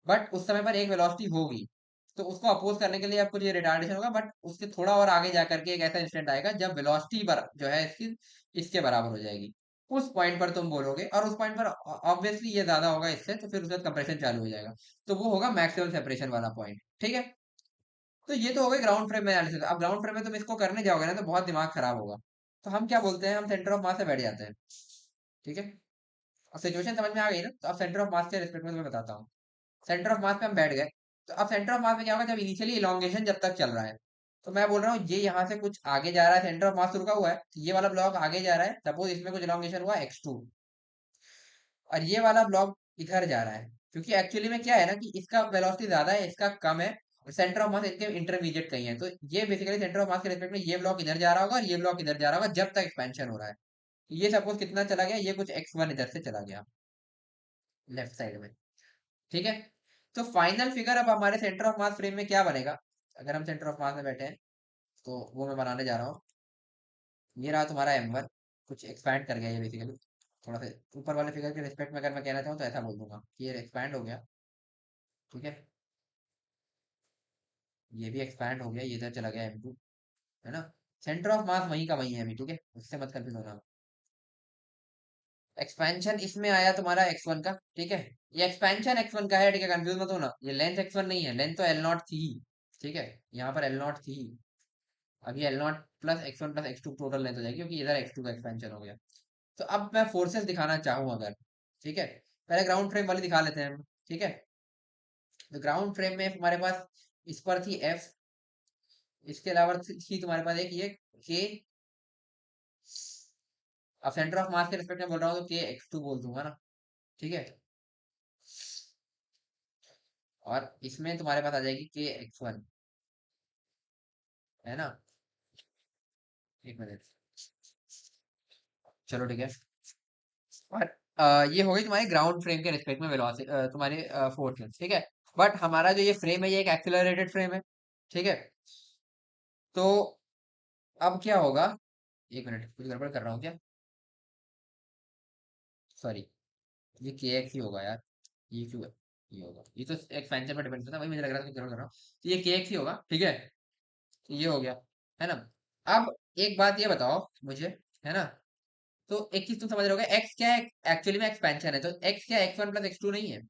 A: बट उस समय पर एक वेलोसिटी होगी, तो उसको अपोज करने के लिए आपको ये रिटार्डेशन होगा। बट उसके थोड़ा और आगे जा करके एक ऐसा इंस्टेंट आएगा जब वेलोसिटी जो है इसकी इसके बराबर हो जाएगी। उस पॉइंट पर तुम बोलोगे, और उस पॉइंट पर ऑब्वियसली ये ज्यादा होगा इससे, तो फिर उसके बाद कंप्रेशन चालू हो जाएगा। तो वो होगा मैक्सिमम सेपरेशन वाला पॉइंट। ठीक है। तो ये तो हो गई ग्राउंड फ्रेम में एनालिसिस। अब ग्राउंड फ्रेम में तुम इसको करने जाओगे ना तो बहुत दिमाग खराब होगा। तो हम क्या बोलते हैं, हम सेंटर ऑफ मास से बैठ जाते हैं। ठीक है। अब सिचुएशन समझ में आ गई ना, तो अब सेंटर ऑफ मास के रिस्पेक्ट में तुम्हें बताता हूँ। सेंटर ऑफ मास पे हम बैठ गए। तो अब सेंटर ऑफ मास में क्या होगा, जब इनिशियली इलोंगेशन जब तक चल रहा है, तो मैं बोल रहा हूँ ये यहाँ से कुछ आगे जा रहा है, सेंटर ऑफ मास तो रुका हुआ है, तो ये वाला ब्लॉक आगे जा रहा है, सपोज इसमें कुछ इलोंगेशन हुआ x2, और ये वाला ब्लॉक इधर जा रहा है। क्योंकि एक्चुअली में क्या है ना, कि इसका वेलोसिटी ज्यादा है, इसका कम है, और सेंटर ऑफ मास इनके इंटरमीडिएट कहीं है। तो ये बेसिकली सेंटर ऑफ मास के रिस्पेक्ट में ये ब्लॉक इधर जा रहा होगा, और ये ब्लॉक इधर जा रहा होगा जब तक एक्सपेंशन हो रहा है। ये सपोज कितना चला गया, ये कुछ x1 इधर से चला गया लेफ्ट साइड में। ठीक है। तो फाइनल फिगर अब हमारे सेंटर ऑफ मास फ्रेम में क्या बनेगा, अगर हम सेंटर ऑफ मास में बैठे हैं, तो वो मैं बनाने जा रहा हूँ। ये रहा तुम्हारा M1, कुछ एक्सपैंड कर गया ये बेसिकली। थोड़ा सा ऊपर वाले फिगर के रिस्पेक्ट में अगर मैं कहना चाहूँ तो ऐसा बोल दूंगा कि ये एक्सपैंड हो गया। ठीक है। ये भी एक्सपैंड हो गया, ये इधर चला गया M2, है ना। सेंटर ऑफ मास वहीं का वहीं है अभी, ठीक है, उससे मत कंफ्यूज होना। एक्सपेंशन इसमें आया तुम्हारा x1 का। ठीक है। ये एक्सपेंशन x1 का है, ठीक है, कंफ्यूज मत होना, ये लेंथ x1 नहीं है, लेंथ तो L0 थी। ठीक है। यहाँ पर L0 थी। अब ये L0 plus x1 plus x2 total length हो जाएगी, क्योंकि इधर x2 का एक्सपेंशन हो गया। तो अब मैं फोर्सेस दिखाना चाहूँ अगर, ठीक है, पहले ग्राउंड फ्रेम वाली दिखा लेते हैं हम। ठीक है। तो ग्राउंड फ्रेम में हमारे पास इस पर थी F, इसके अलावा थी तुम्हारे पास एक ये K। अब सेंटर ऑफ मास के रिस्पेक्ट में बोल रहा हूँ तो KX2 बोल दूंगा ना। ठीक है। और इसमें तुम्हारे पास आ जाएगी KX1, है ना। एक मिनट, चलो ठीक है। और ये हो गई तुम्हारे ग्राउंड फ्रेम के रिस्पेक्ट में वेलोसिटी, तुम्हारे फोर्सेस। ठीक है। बट हमारा जो ये फ्रेम है, ये एक एक्सिलरेटेड फ्रेम है। ठीक है। तो अब क्या होगा, एक मिनट, कुछ गड़बड़ कर रहा हूँ क्या, सॉरी, ये के एक्स ही होगा यार। ये क्यों है, ये होगा, ये तो एक्सपेंशन पर डिपेंड करता है, वही मुझे लग रहा था कुछ गड़बड़ कर रहा हूँ। तो ये के एक्स ही होगा, ठीक है। तो ये हो गया, है ना। अब एक बात ये बताओ मुझे, है ना, तो एक चीज तुम समझ रहे होगे, एक्स क्या है, एक्चुअली में एक्सपेंशन है, तो एक्स क्या, x1 प्लस x2 नहीं है,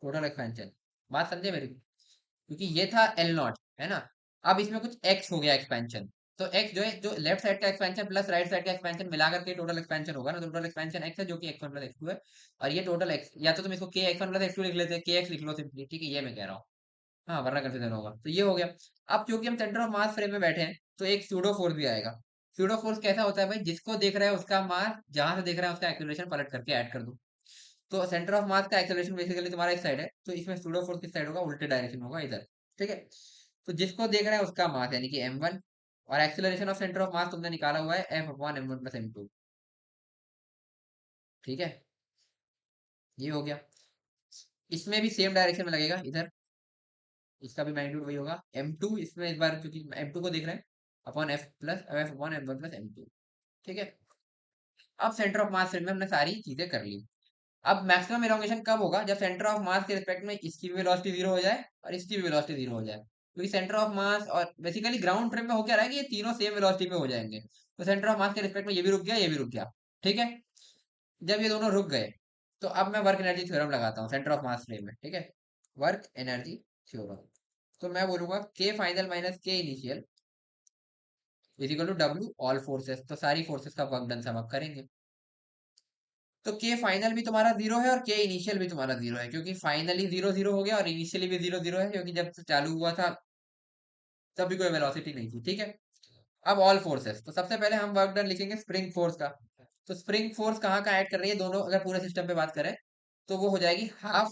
A: टोटल एक्सपेंशन। बात समझे मेरी? क्योंकि ये था एल नॉट, है ना। अब इसमें कुछ एक्स हो गया एक्सपेंशन। तो एक्स जो है, जो लेफ्ट साइड का एक्सपेंशन प्लस राइट साइड का एक्सपेंशन मिला करके टोटल एक्सपेंशन होगा ना, तो टोटल एक्सपेंशन एक्स है, जो कि X one plus x two है। और ये टोटल एक्स, या तो तुम इसको K x one plus x two लिख लेते हैं, के एक्स लिख लो सिंपली, ठीक है, ये मैं कह रहा हूँ। हाँ, वरना कंफ्यूजन होगा। तो ये हो गया। अब क्योंकि हम सेंटर ऑफ मास फ्रेम में बैठे हैं, तो एक सूडो फोर्स भी आएगा। सूडो फोर्स कैसा होता है भाई, जिसको देख रहा है उसका मास जहां से देख रहा है उसका एक्सेलरेशन पलट करके ऐड कर दो। तो सेंटर ऑफ मास का एक्सेलरेशन बेसिकली तुम्हारा इस साइड है, तो इसमें सूडो फोर्स किस साइड होगा, उल्टे डायरेक्शन में होगा, इधर। ठीक है। तो जिसको देख रहा है उसका मास यानी कि m1, और एक्सेलरेशन ऑफ सेंटर ऑफ मास तुमने निकाला हुआ है f upon m1 plus m2। ठीक है, ये हो गया। इसमें भी सेम डायरेक्शन में लगेगा इधर, इसका भी मैग्नीट्यूड वही होगा m2, इसमें इस बार क्योंकि m2 को देख रहे हैं, upon f plus f upon m1 plus m2। ठीक है। अब सेंटर ऑफ मास में हमने सारी चीजें कर ली। अब मैक्सिमम इलोंगेशन कब होगा, जब सेंटर ऑफ मास के रिस्पेक्ट में इसकी भी वेलोसिटी जीरो हो जाए और इसकी भी वेलोसिटी जीरो हो जाए, क्योंकि सेंटर ऑफ मास और बेसिकली ग्राउंड फ्रेम में हो क्या रहा है कि ये तीनों सेम वेलोसिटी पे हो जाएंगे। तो सेंटर ऑफ मास के रिस्पेक्ट में ये भी रुक गया, ये भी रुक गया। ठीक है। जब ये दोनों रुक गए, तो अब मैं वर्क एनर्जी थ्योरम लगाता हूँ सेंटर ऑफ मास फ्रेम में। ठीक है, वर्क एनर्जी थ्योरम। तो मैं बोलूंगा K final minus K initial is equal to W all forces. तो सारी फोर्सेस का वर्क डन सम अप करेंगे। तो के फाइनल भी तुम्हारा जीरो है और के इनिशियल भी तुम्हारा जीरो है, क्योंकि फाइनली जीरो जीरो हो गया और इनिशियली भी जीरो जीरो है, क्योंकि जब से चालू हुआ था तभी कोई वेलोसिटी नहीं थी। ठीक है। अब ऑल फोर्सेस, तो सबसे पहले हम वर्क डन लिखेंगे स्प्रिंग फोर्स का। तो स्प्रिंग फोर्स कहाँ का ऐड कर रही है, दोनों अगर पूरे सिस्टम पे बात करें, तो वो हो जाएगी हाफ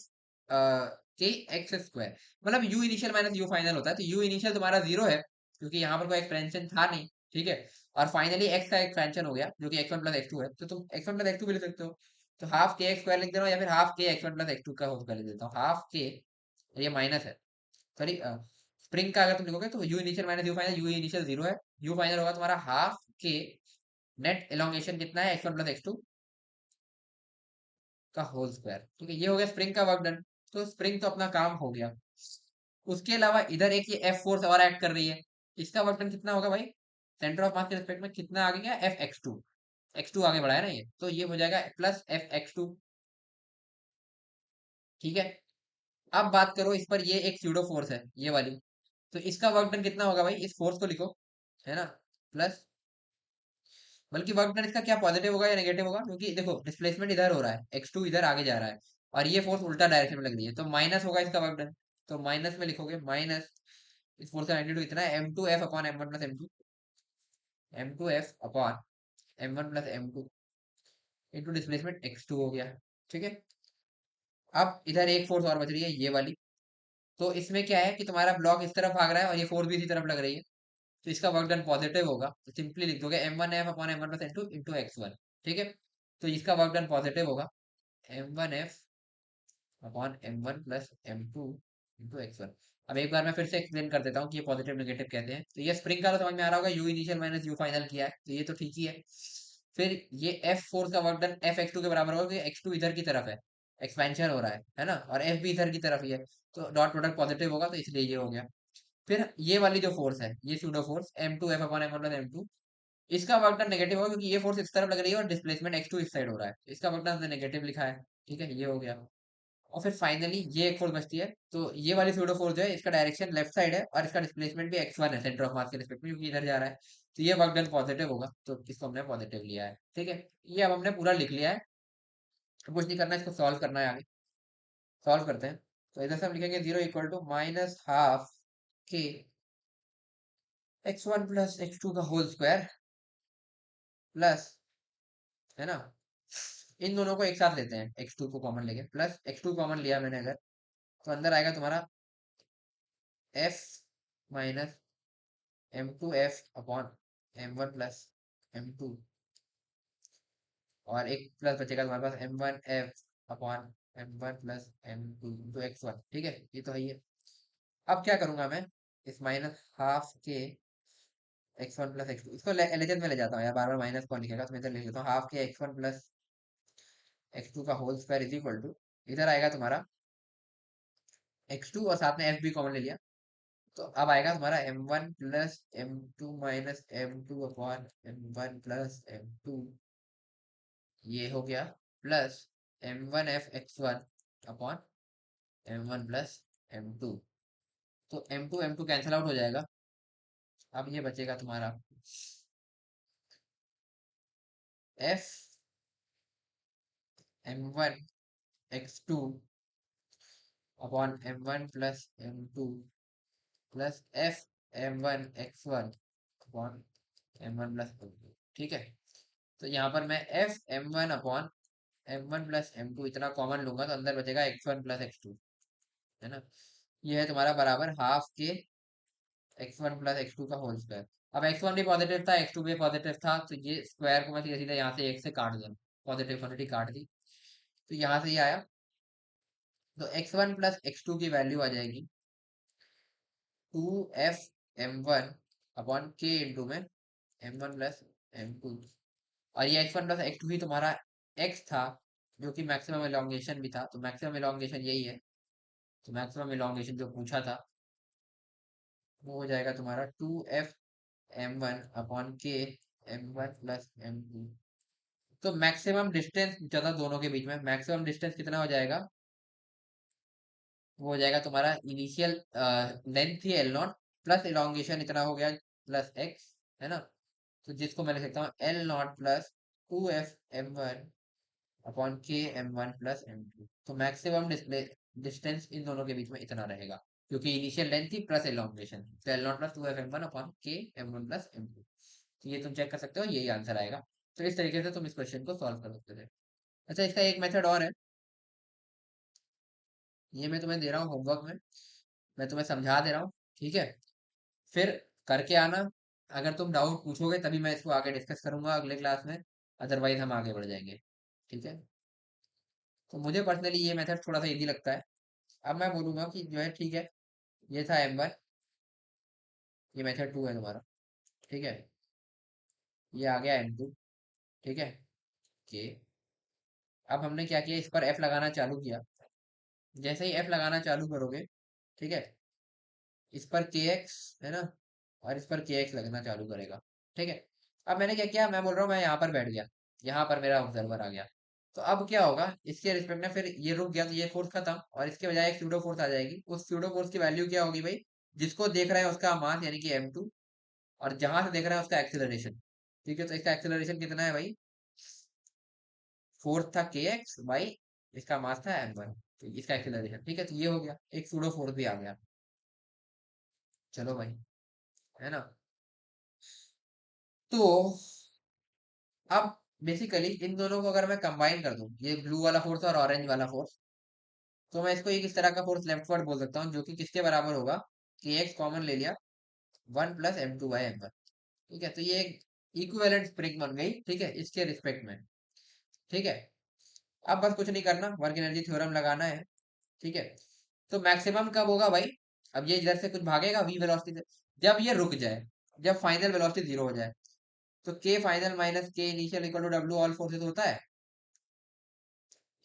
A: के एक्स स्क्वायर। मतलब you initial minus U final होता है, तो यू इनिशियल तुम्हारा जीरो है, क्योंकि यहाँ पर कोई एक्सपेंशन था नहीं। ठीक है। और फाइनली एक्स का एक्सपेंशन हो गया, जो कि X one plus x two है, तो तुम X one plus x two भी लिख सकते हो। तो हाफ के एक्स स्क्वायर लिख देना, या फिर हाफ के x one plus x two का होल स्क्वायर लिख देता हूँ, हाफ के, ये माइनस है, सॉरी, स्प्रिंग का अगर तुम लिखोगे तो U initial minus U final, U initial zero है, यू फाइनल होगा तुम्हारा हाफ के नेट एलोंगेशन कितना है, X one plus x two का होल स्क्वायर। ठीक है, ये हो गया स्प्रिंग का वर्क डन। तो स्प्रिंग तो अपना काम हो गया। उसके अलावा इधर एक ये एफ फोर्स और ऐड कर रही है। इसका वर्क डन कितना होगा भाई, सेंटर ऑफ मास के रिस्पेक्ट में कितना आगे गया, F X two, X two आगे बढ़ा है ना ये, तो ये हो जाएगा प्लस एफ एक्स टू। ठीक है। अब बात करो इस पर, ये एक स्यूडो फोर्स है ये वाली, तो इसका वर्क डन कितना होगा भाई, इस फोर्स को लिखो, है ना, प्लस, बल्कि वर्क डन इसका क्या पॉजिटिव होगा या नेगेटिव होगा, क्योंकि देखो डिस्प्लेसमेंट इधर हो रहा है, एक्स टू इधर आगे जा रहा है, और ये फोर्स उल्टा डायरेक्शन में लग रही है, तो माइनस होगा इसका वर्क डन। तो माइनस में लिखोगे, माइनस इस फोर्स का मैग्नीट्यूड इतना है, M two F upon M one plus M two, M two F upon M one plus M two into displacement X two हो गया। ठीक है। अब इधर एक फोर्स और बच रही है, ये वाली। तो इसमें क्या है कि तुम्हारा ब्लॉक इस तरफ भाग रहा है और ये फोर्स भी इसी तरफ लग रही है, तो इसका वर्क डन पॉजिटिव होगा, तो सिंपली लिख दोगे M one F upon M one plus M two into X one. ठीक है। तो इसका वर्क डन पॉजिटिव होगा, M one F upon M one plus M two into X one. अब एक बार मैं फिर से एक्सप्लेन कर देता हूँ कि ये पॉजिटिव नेगेटिव कहते हैं। तो ये स्प्रिंग का तो समझ में आ रहा होगा, you initial minus U final किया है, तो ये तो ठीक ही है। फिर ये एफ फोर्स का work done F X two के बराबर होगा, क्योंकि एक्स टू इधर की तरफ है, एक्सपेंशन हो रहा है ना, और एफ भी इधर की तरफ ही है, तो डॉट प्रोडक्ट पॉजिटिव होगा, तो इसलिए ये हो गया। फिर ये वाली जो फोर्स है, ये pseudo force M two F upon M one plus M two, इसका वर्क डन नेगेटिव होगा, क्योंकि ये फोर्स इस तरफ लग रही है और डिस्प्लेसमेंट एक्स टू इस साइड हो रहा है, इसका वर्क डन हमने नेगेटिव लिखा है। ठीक है, ये हो गया। और फिर फाइनली ये एक फोर्स बचती है, तो ये वाली सूडो फोर्स जो है, इसका डायरेक्शन लेफ्ट साइड है और इसका डिस्प्लेसमेंट भी एक्स वन है सेंटर ऑफ मास के रिस्पेक्ट में, क्योंकि इधर जा रहा है, तो ये वर्क डन पॉजिटिव होगा, तो इसको हमने पॉजिटिव लिया है। ठीक है, ये अब हमने पूरा लिख लिया है, तो कुछ नहीं करना है, इसको सॉल्व करना है आगे। सॉल्व करते हैं। तो इधर से हम लिखेंगे zero equal to minus half के x one plus x two का होल स्क्वायर प्लस, है ना, इन दोनों को एक साथ लेते हैं, एक्स टू को कॉमन लेके, प्लस एक्स टू कॉमन लिया मैंने अगर, तो अंदर आएगा तुम्हारा F minus M two F upon M one plus M two, और एक प्लस बचेगा तुम्हारे पास m one F upon M one plus M two into X one. ठीक है, ये तो है ही है। अब क्या करूंगा मैं, इस माइनस हाफ के x one plus x two, इसको एलएचएस में ले जाता हूँ यार, बार बार माइनस कौन लिखेगा, तो मैं इधर लिख लेता हूँ हाफ के x one plus x two का whole square is equal to, इधर आएगा तुम्हारा एक्स टू और साथ में एफ भी कॉमन ले लिया, तो अब आएगा तुम्हारा M one plus M two minus M two upon M one plus M two, ये हो गया, plus M one F X one upon M one plus m2। तो m2 कैंसिल आउट हो जाएगा। अब ये बचेगा तुम्हारा f m1 x2 upon m1 plus m2 plus f m1 x1 upon m1 plus m2। ठीक है। तो यहाँ पर मैं f m1 upon m1 plus m2 इतना कॉमन लूंगा तो अंदर बचेगा x1 प्लस x2, है ना। ये है तुम्हारा बराबर हाफ के x1 प्लस x2 का होल स्क्वायर। अब x1 भी पॉजिटिव था, x2 भी पॉजिटिव था, तो ये स्क्वायर को मैं सीधा सीधा यहाँ से एक से काट दूँ, पॉजिटिव क्वांटिटी काट दी, तो यहाँ से ये आया। तो x1 प्लस x2 की वैल्यू आ जाएगी 2f m1 upon k into में m1 प्लस m2। और ये x1 प्लस x2 ही तुम्हारा x था, जो कि मैक्सिमम एलोंगेशन भी था, तो मैक्सिमम एलोंगेशन यही है। तो मैक्सिमम एलोंगेशन जो पूछा था वो हो जाएगा तुम्हारा 2f m1 upon k m1 plus m2। तो मैक्सिमम डिस्टेंस पूछा था दोनों के बीच में, मैक्सिमम डिस्टेंस कितना हो जाएगा, वो हो जाएगा तुम्हारा इनिशियल लेंथ थी L0 प्लस एलोंगेशन इतना हो गया प्लस x, है ना। तो जिसको मैं लिख सकता हूँ L0 plus 2f m1 upon के m1 प्लस m2। तो मैक्सिमम डिस्टेंस इन दोनों के बीच में इतना रहेगा, क्योंकि इनिशियल लेंथ थी प्लस एलोंगेशन, तो L0 plus 2f m1 upon के m1 प्लस m2। तो ये तुम चेक कर सकते हो, यही आंसर आएगा। तो इस तरीके से तुम इस क्वेश्चन को सॉल्व कर सकते थे। अच्छा, इसका एक मेथड और है, ये मैं तुम्हें दे रहा हूँ होमवर्क में, मैं तुम्हें समझा दे रहा हूँ, ठीक है। फिर करके आना, अगर तुम डाउट पूछोगे तभी मैं इसको आगे डिस्कस करूंगा अगले क्लास में, अदरवाइज हम आगे बढ़ जाएंगे, ठीक है। तो मुझे पर्सनली ये मेथड थोड़ा सा इजी लगता है। अब मैं बोलूंगा कि जो है ठीक है, ये था m1, ये मेथड 2 है तुम्हारा, ठीक है। ये आ गया m2, ठीक है। के अब हमने क्या किया, इस पर f लगाना चालू किया। जैसे ही f लगाना चालू करोगे, ठीक है, इस पर kx, है ना, और इस पर kx लगना चालू करेगा, ठीक है। अब मैंने क्या किया, मैं बोल रहा हूँ मैं यहाँ पर बैठ गया, यहाँ पर मेरा ऑब्जर्वर आ गया। तो अब क्या होगा, इसके रिस्पेक्ट में फिर ये रुक गया तो ये फोर्स खत्म, और इसके बजाय एक स्यूडो फोर्स आ जाएगी। उस स्यूडो फोर्स की वैल्यू क्या होगी भाई, जिसको देख रहे हैं उसका मास यानी कि m2, और जहां से देख रहे हैं उसका एक्सेलरेशन, ठीक है। तो इसका एक्सेलरेशन कितना है भाई, फोर्स था kx बाई इसका मास था m1, तो इसका एक्सेलरेशन, ठीक है। तो ये हो गया, एक सूडो फोर्स भी आ गया। चलो भाई, है ना। तो अब बेसिकली इन दोनों को अगर मैं कंबाइन कर दूं, ये ब्लू वाला फोर्स और ऑरेंज वाला फोर्स, तो मैं इसको एक इस तरह का फोर्स लेफ्टवर्ड बोल सकता हूँ, जो कि किसके बराबर होगा, कि एक्स कॉमन ले लिया 1 प्लस m2 बाई m1, ठीक है। तो ये एक इक्विवेलेंट स्प्रिंग बन गई, ठीक है, इसके रिस्पेक्ट में, ठीक है। अब बस कुछ नहीं करना, वर्क एनर्जी थ्योरम लगाना है, ठीक है। तो मैक्सिमम कब होगा भाई, अब ये इधर से कुछ भागेगा v वेलोसिटी से, जब ये रुक जाए, जब फाइनल वेलोसिटी 0 हो जाए। तो k final minus k initial equal to w all forces होता है,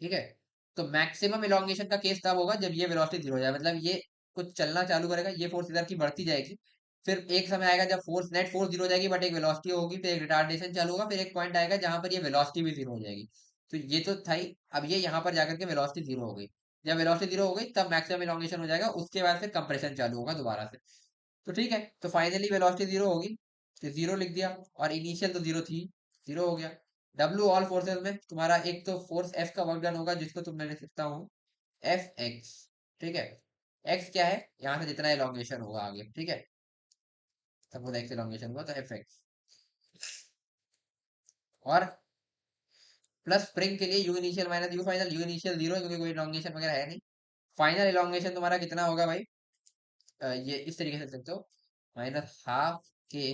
A: ठीक है। तो मैक्सिमम इलोंगेशन का केस तब होगा जब ये वेलोसिटी 0 हो जाए, मतलब ये कुछ चलना चालू करेगा, ये फोर्स इधर की बढ़ती जाएगी, फिर एक समय आएगा जब फोर्स नेट फोर्स 0 हो जाएगी, बट एक वेलोसिटी होगी, फिर एक रिटार्डेशन चालू होगा, फिर एक पॉइंट आएगा जहां पर ये वेलोसिटी भी 0 हो जाएगी। तो ये तो था ही। अब ये यहाँ पर जाकर के वेलोसिटी 0 हो गई, जब वेलोसिटी 0 हो गई तब मैक्सिमम इलोंगेशन हो जाएगा, उसके बाद फिर कंप्रेशन चालू होगा दोबारा से। तो ठीक है, तो फाइनली वेलोसिटी 0 होगी, तो 0 लिख दिया, और इनिशियल तो 0 थी, 0 हो गया। डब्ल्यू ऑल फोर्सेस में तुम्हारा एक तो फोर्स एफ का वर्क डन होगा, जिसको तुम मैं लिख सकता हूँ एफ एक्स, ठीक है। एक्स क्या है, यहाँ से जितना एलोंगेशन होगा आगे, ठीक है, सपोज एक्स एलोंगेशन हुआ तो एफ एक्स, और प्लस स्प्रिंग के लिए you initial minus U final, U initial 0 क्योंकि कोई एलोंगेशन वगैरह है नहीं। फाइनल एलोंगेशन तुम्हारा कितना होगा भाई, ये इस तरीके से लिख सकते हो, माइनस हाफ के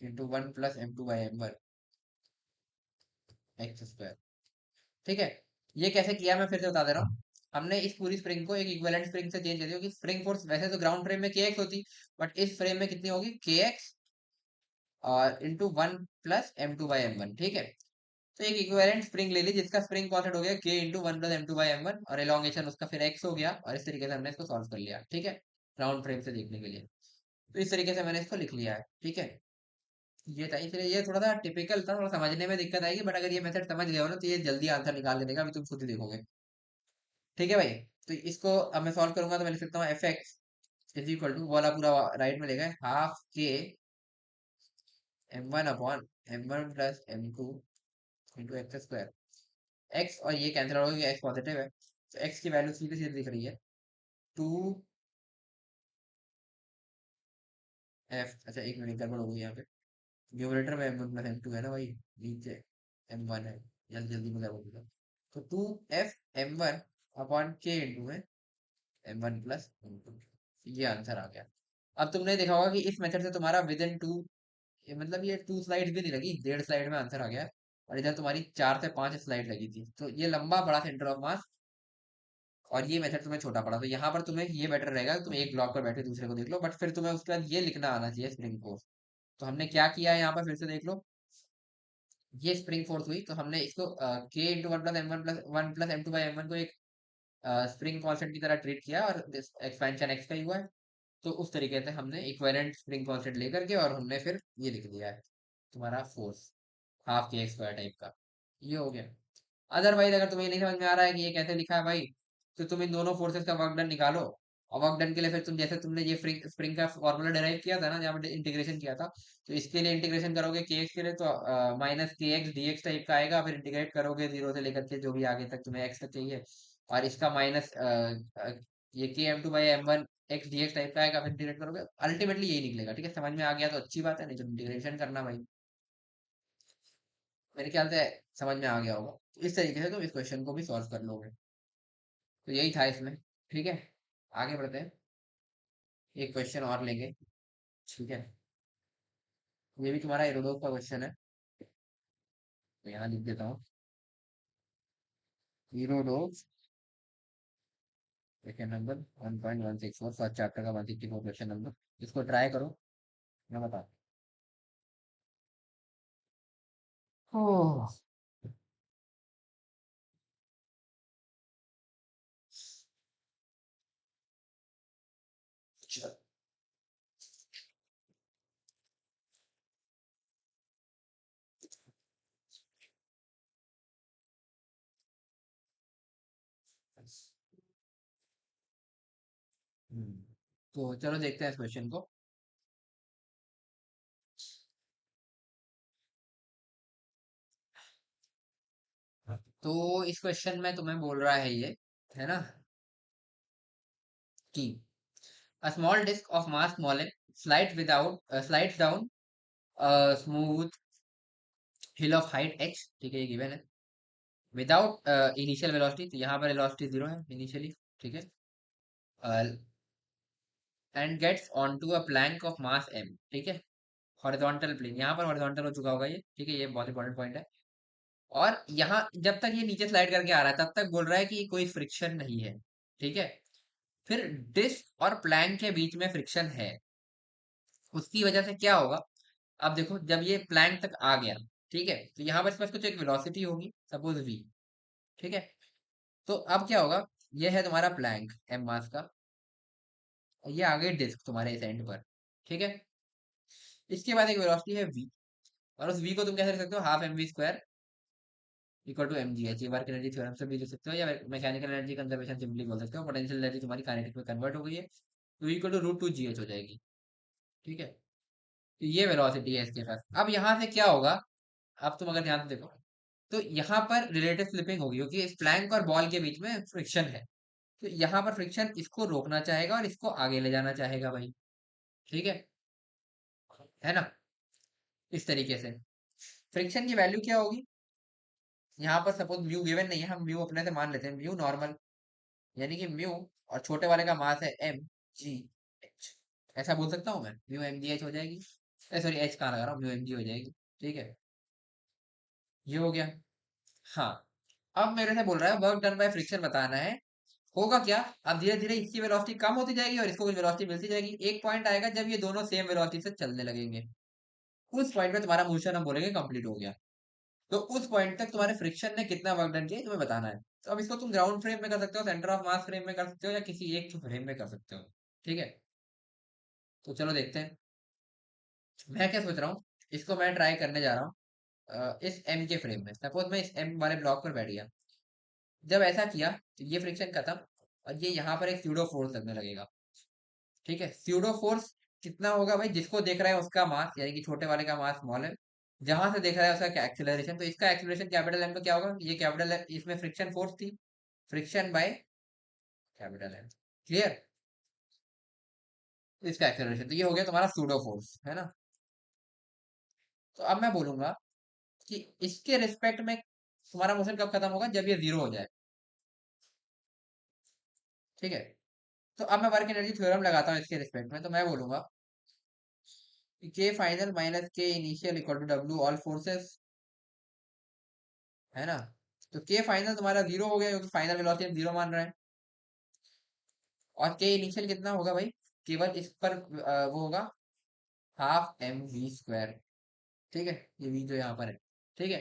A: into 1 plus m2 by m1 x square, ठीक है। ये कैसे किया मैं फिर से बता दे रहा हूँ। हमने इस पूरी स्प्रिंग को एक इक्विवेलेंट स्प्रिंग से चेंज कर दिया, कि स्प्रिंग फोर्स वैसे तो ग्राउंड फ्रेम में के एक्स होती, बट इस फ्रेम में कितनी होगी, के एक्स और into 1 plus m2 by m1, ठीक है। तो एक इक्विवेलेंट स्प्रिंग ले ली, जिसका स्प्रिंग कांस्टेंट हो गया के into 1 plus m2 by m1, और एलोंगेशन उसका फिर एक्स हो गया, और इस तरीके से हमने इसको सॉल्व कर लिया, ठीक है, राउंड फ्रेम से देखने के लिए। तो इस तरीके से मैंने इसको लिख लिया है, ठीक है। ये था, इसलिए ये थोड़ा सा टिपिकल था, थोड़ा समझने में दिक्कत आएगी, बट अगर ये मेथड समझ गए हो ना तो ये जल्दी आंसर निकाल के देगा, अभी तुम खुद ही देखोगे। ठीक है भाई। तो इसको अब मैं सॉल्व करूंगा तो मैं लिख सकता हूँ F X is equal to, वाला पूरा राइट में लेगा, half K m1 upon m1 plus m2 into X square. X और ये कैंसिल हो गया, एक्स पॉजिटिव है, तो एक्स की वैल्यू सीधे सीधे दिख रही है, 2f। अच्छा एक मिनट, गड़बड़ हो गई यहाँ पे, न्यूमरेटर में m1 प्लस m2 है ना भाई, नीचे m1 है, जल्दी जल्दी में गड़बड़ हो गया। तो 2f m1 upon k into में m1 प्लस m2, ये आंसर आ गया। अब तुमने देखा होगा कि इस मेथड से तुम्हारा विद इन टू, ये मतलब ये 2 स्लाइड भी नहीं लगी, 1.5 स्लाइड में आंसर आ गया। और इधर तुम्हारी 4 से 5 स्लाइड लगी थी, तो ये लंबा बड़ा सेंटर ऑफ मास, और ये मेथड तुम्हें छोटा पड़ा, तो यहाँ पर तुम्हें ये बेटर रहेगा कि तुम एक ब्लॉक पर बैठे दूसरे को देख लो, बट फिर तुम्हें उसके बाद ये लिखना आना चाहिए स्प्रिंग फोर्स। तो हमने क्या किया है यहाँ पर, फिर से देख लो, ये स्प्रिंग फोर्स हुई, तो हमने इसको K into one plus M two by M one को एक स्प्रिंग कांस्टेंट की तरह ट्रीट किया, और एक्सपेंशन एक्स का ही हुआ है। तो उस तरीके से हमने इक्विवेलेंट स्प्रिंग कांस्टेंट लेकर के, और हमने फिर ये लिख दिया है तुम्हारा फोर्स, हाफ के एक्स स्क्वायर टाइप का, ये हो गया। अदरवाइज अगर तुम्हें नहीं समझ में आ रहा है कि ये कैसे लिखा है भाई, तो तुम इन दोनों फोर्सेस का वर्क डन निकालो, और वर्क डन के लिए फिर तुम जैसे तुमने ये स्प्रिंग का फॉर्मूला डिराइव किया था ना, जहाँ पे इंटीग्रेशन किया था, तो इसके लिए इंटीग्रेशन करोगे के एक्स के लिए, तो माइनस के एक्स डी एक्स टाइप का आएगा, फिर इंटीग्रेट करोगे जीरो से लेकर के जो भी आगे तक तुम्हें एक्स तक चाहिए, और इसका माइनस ये के m2/m1 x D x type का आएगा, फिर इंटीग्रेट करोगे, अल्टीमेटली यही निकलेगा। ठीक है, समझ में आ गया तो अच्छी बात है, नहीं तो इंटीग्रेशन करना भाई। मेरे ख्याल से समझ में आ गया होगा, तो इस तरीके से तुम इस क्वेश्चन को भी सॉल्व कर लोगे। तो यही था इसमें। ठीक है, आगे बढ़ते हैं, एक क्वेश्चन और लेंगे। ठीक है, ये भी तुम्हारा एरोडोस का क्वेश्चन है, तो यहाँ लिख देता हूँ, एरोडोस क्वेश्चन नंबर 1.164, फर्स्ट चैप्टर का 164 क्वेश्चन नंबर। इसको ट्राई करो, मैं बता। ओह, चल। तो चलो देखते हैं इस क्वेश्चन को। तो इस क्वेश्चन में तुम्हें बोल रहा है ये, है ना, कि a small disk of mass smaller slides down a smooth hill of height h, ठीक है, ये गिवन है, विदाउट इनिशियल वेलोसिटी, तो यहाँ पर वेलोसिटी जीरो है इनिशियली। ठीक है, and gets on to a plank of mass m। ठीक है, हॉरिजॉन्टल प्लेन, यहाँ पर हॉरिजॉन्टल हो चुका होगा ये, ठीक है, ये बहुत इंपॉर्टेंट पॉइंट है। और यहाँ जब तक ये नीचे स्लाइड करके आ रहा है तब तक बोल रहा है कि कोई फ्रिक्शन नहीं है। ठीक है, फिर डिस्क और प्लैंक के बीच में फ्रिक्शन है, उसकी वजह से क्या होगा। अब देखो, जब ये प्लैंक तक आ गया, ठीक है, तो यहाँ पर इसके पास कुछ एक वेलोसिटी होगी, सपोज v। ठीक है, तो अब क्या होगा, ये है तुम्हारा प्लैंक m मास का, और ये आ गई डिस्क तुम्हारे इस एंड पर। ठीक है, इसके बाद एक वेलोसिटी है v, और उस v को तुम कैसे लिख सकते हो, half mv² equal to M ji H, ये वर्क एनर्जी थ्योरम से भी लिख सकते हो, या मैकेनिकल एनर्जी कंजर्वेशन सिंपली बोल सकते हो, पोटेंशियल एनर्जी तुम्हारी काइनेटिक में कन्वर्ट हो गई है, तो equal to root two G H हो जाएगी। ठीक है, तो ये वेलोसिटी है इसके साथ। अब यहाँ से क्या होगा, अब तुम अगर ध्यान से देखो, तो यहाँ पर रिलेटिव स्लिपिंग होगी, क्योंकि इस प्लैंक और बॉल के बीच में फ्रिक्शन है, तो यहाँ पर फ्रिक्शन इसको रोकना चाहेगा और इसको आगे ले जाना चाहेगा भाई। ठीक है ना, इस तरीके से फ्रिक्शन की वैल्यू क्या होगी, यहाँ पर सपोज म्यू गिवन नहीं है, हम म्यू अपने से मान लेते हैं, म्यू नॉर्मल, यानी कि म्यू, और छोटे वाले का मास है एम जी एच, ऐसा बोल सकता हूँ मैं, म्यू एम जी एच हो जाएगी, सॉरी एच कहाँ लगा रहा हूँ, म्यू एम जी हो जाएगी। ठीक है, ये हो गया। हाँ, अब मेरे से बोल रहा है वर्क डन बाय फ्रिक्शन बताना है, होगा क्या। अब धीरे धीरे इसकी वेलोसिटी कम होती जाएगी और इसको कुछ वेलोसिटी मिलती जाएगी, एक पॉइंट आएगा जब ये दोनों सेम वेलोसिटी से चलने लगेंगे, उस पॉइंट पे तुम्हारा मोशन हम बोलेंगे कंप्लीट हो गया। तो उस पॉइंट तक तुम्हारे फ्रिक्शन ने कितना वर्क डन किया तुम्हें बताना है। तो अब इसको तुम ग्राउंड फ्रेम में कर सकते हो, सेंटर ऑफ मास फ्रेम में कर सकते हो, या किसी एक फ्रेम में कर सकते हो। ठीक है, तो चलो देखते हैं। मैं क्या सोच रहा हूँ, इसको मैं ट्राई करने जा रहा हूँ इस एम के फ्रेम में। सपोज मैं इस एम वाले ब्लॉक पर बैठ गया, जब ऐसा किया तो ये फ्रिक्शन खत्म, और ये यहाँ पर एक स्यूडो फोर्स लगने लगेगा। ठीक है, स्यूडो फोर्स कितना होगा भाई, जिसको देख रहा है उसका मास, यानी कि छोटे वाले का मास स्मॉल है, जहां से देख रहा है उसका क्या एक्सेलरेशन, तो इसका एक्सेलरेशन कैपिटल एम, तो क्या होगा, ये कैपिटल एम, इसमें फ्रिक्शन फोर्स थी, friction by capital M. Clear, इसका एक्सेलरेशन, तो ये हो गया तुम्हारा स्यूडो फोर्स, है ना। तो अब मैं बोलूंगा कि इसके रिस्पेक्ट में तुम्हारा मोशन कब खत्म होगा, जब ये जीरो हो जाए। ठीक है, तो अब मैं वर्क एनर्जी थ्योरम लगाता हूँ इसके रिस्पेक्ट में, तो मैं बोलूंगा कि K final minus K initial equal to W all forces, है ना। तो के फाइनल तुम्हारा जीरो हो गया, क्योंकि फाइनल वेलोसिटी जीरो मान रहा है, और के इनिशियल कितना होगा भाई, केवल इस पर वो होगा हाफ एम वी स्क्वायर। ठीक है, ये वी जो यहाँ पर है, ठीक है,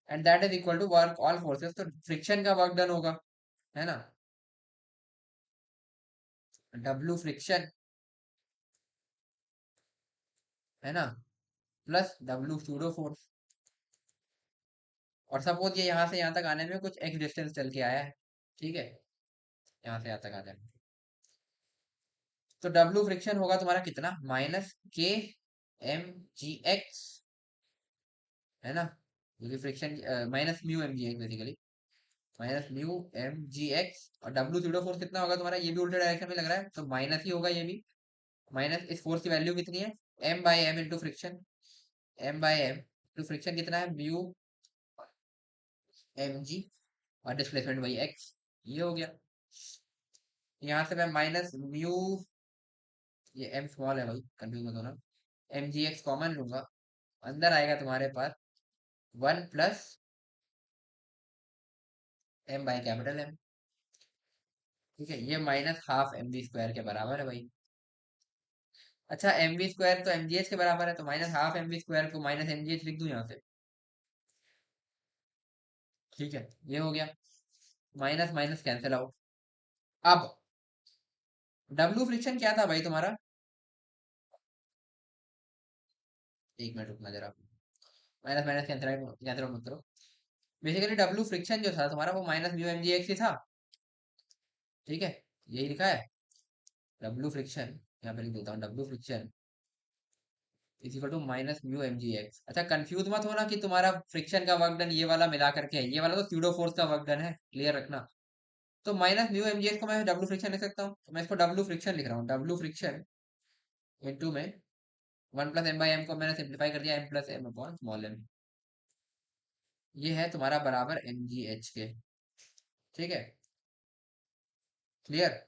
A: and that is equal to work all forces, तो फ्रिक्शन का वर्क डन होगा, है ना, डब्ल्यू फ्रिक्शन, है ना, प्लस डब्ल्यू सूडो फोर्स। और सपोज ये यहाँ से यहाँ तक आने में कुछ एक्स डिस्टेंस चल के आया है, ठीक है, यहाँ से यहाँ तक आ जाए, तो डब्ल्यू फ्रिक्शन होगा तुम्हारा कितना, माइनस के एम जी एक्स, है ना, क्योंकि friction minus mu M G X basically, minus mu M G X, और डब्ल्यू सूडो फोर्स कितना होगा तुम्हारा, ये भी उल्टे डायरेक्शन में लग रहा है, तो माइनस ही होगा ये भी, माइनस इस फोर्स की वैल्यू कितनी है, M by M into friction, M by M into friction कितना है, म्यू एम जी, और डिस्प्लेसमेंट बाई एक्स, ये हो गया। यहाँ से मैं माइनस म्यू, ये एम स्मॉल है भाई, कंफ्यूज मत होना, एम जी एक्स कॉमन लूंगा, अंदर आएगा तुम्हारे पास one plus M by capital M. ठीक है, ये minus half M we square के बराबर है भाई। अच्छा, एम वी स्क्वायर तो एम जी एच के बराबर है, तो minus half M we square को माइनस एम जी एच लिख दूं यहाँ से। ठीक है, ये हो गया, माइनस माइनस कैंसिल आउट। अब डब्ल्यू फ्रिक्शन क्या था भाई तुम्हारा, एक मिनट रुकना जरा, minus minus cancel cancel out मत करो। बेसिकली डब्ल्यू फ्रिक्शन जो था तुम्हारा, वो minus mu M G x ही था। ठीक है, यही लिखा है, डब्ल्यू फ्रिक्शन, यहाँ पे लिख देता हूँ, W friction is equal to minus mu M G X. अच्छा, कंफ्यूज मत होना कि तुम्हारा फ्रिक्शन का वर्क डन ये वाला मिला करके है, ये वाला तो स्यूडो फोर्स का वर्क डन है, क्लियर रखना। तो minus mu M G X को मैं डब्ल्यू फ्रिक्शन लिख सकता हूँ, तो मैं इसको डब्ल्यू फ्रिक्शन लिख रहा हूँ, डब्ल्यू फ्रिक्शन इंटू में one plus M by M को मैंने सिंप्लीफाई कर दिया, M plus M upon small M, ये है तुम्हारा बराबर एम जी एच के। ठीक है, क्लियर,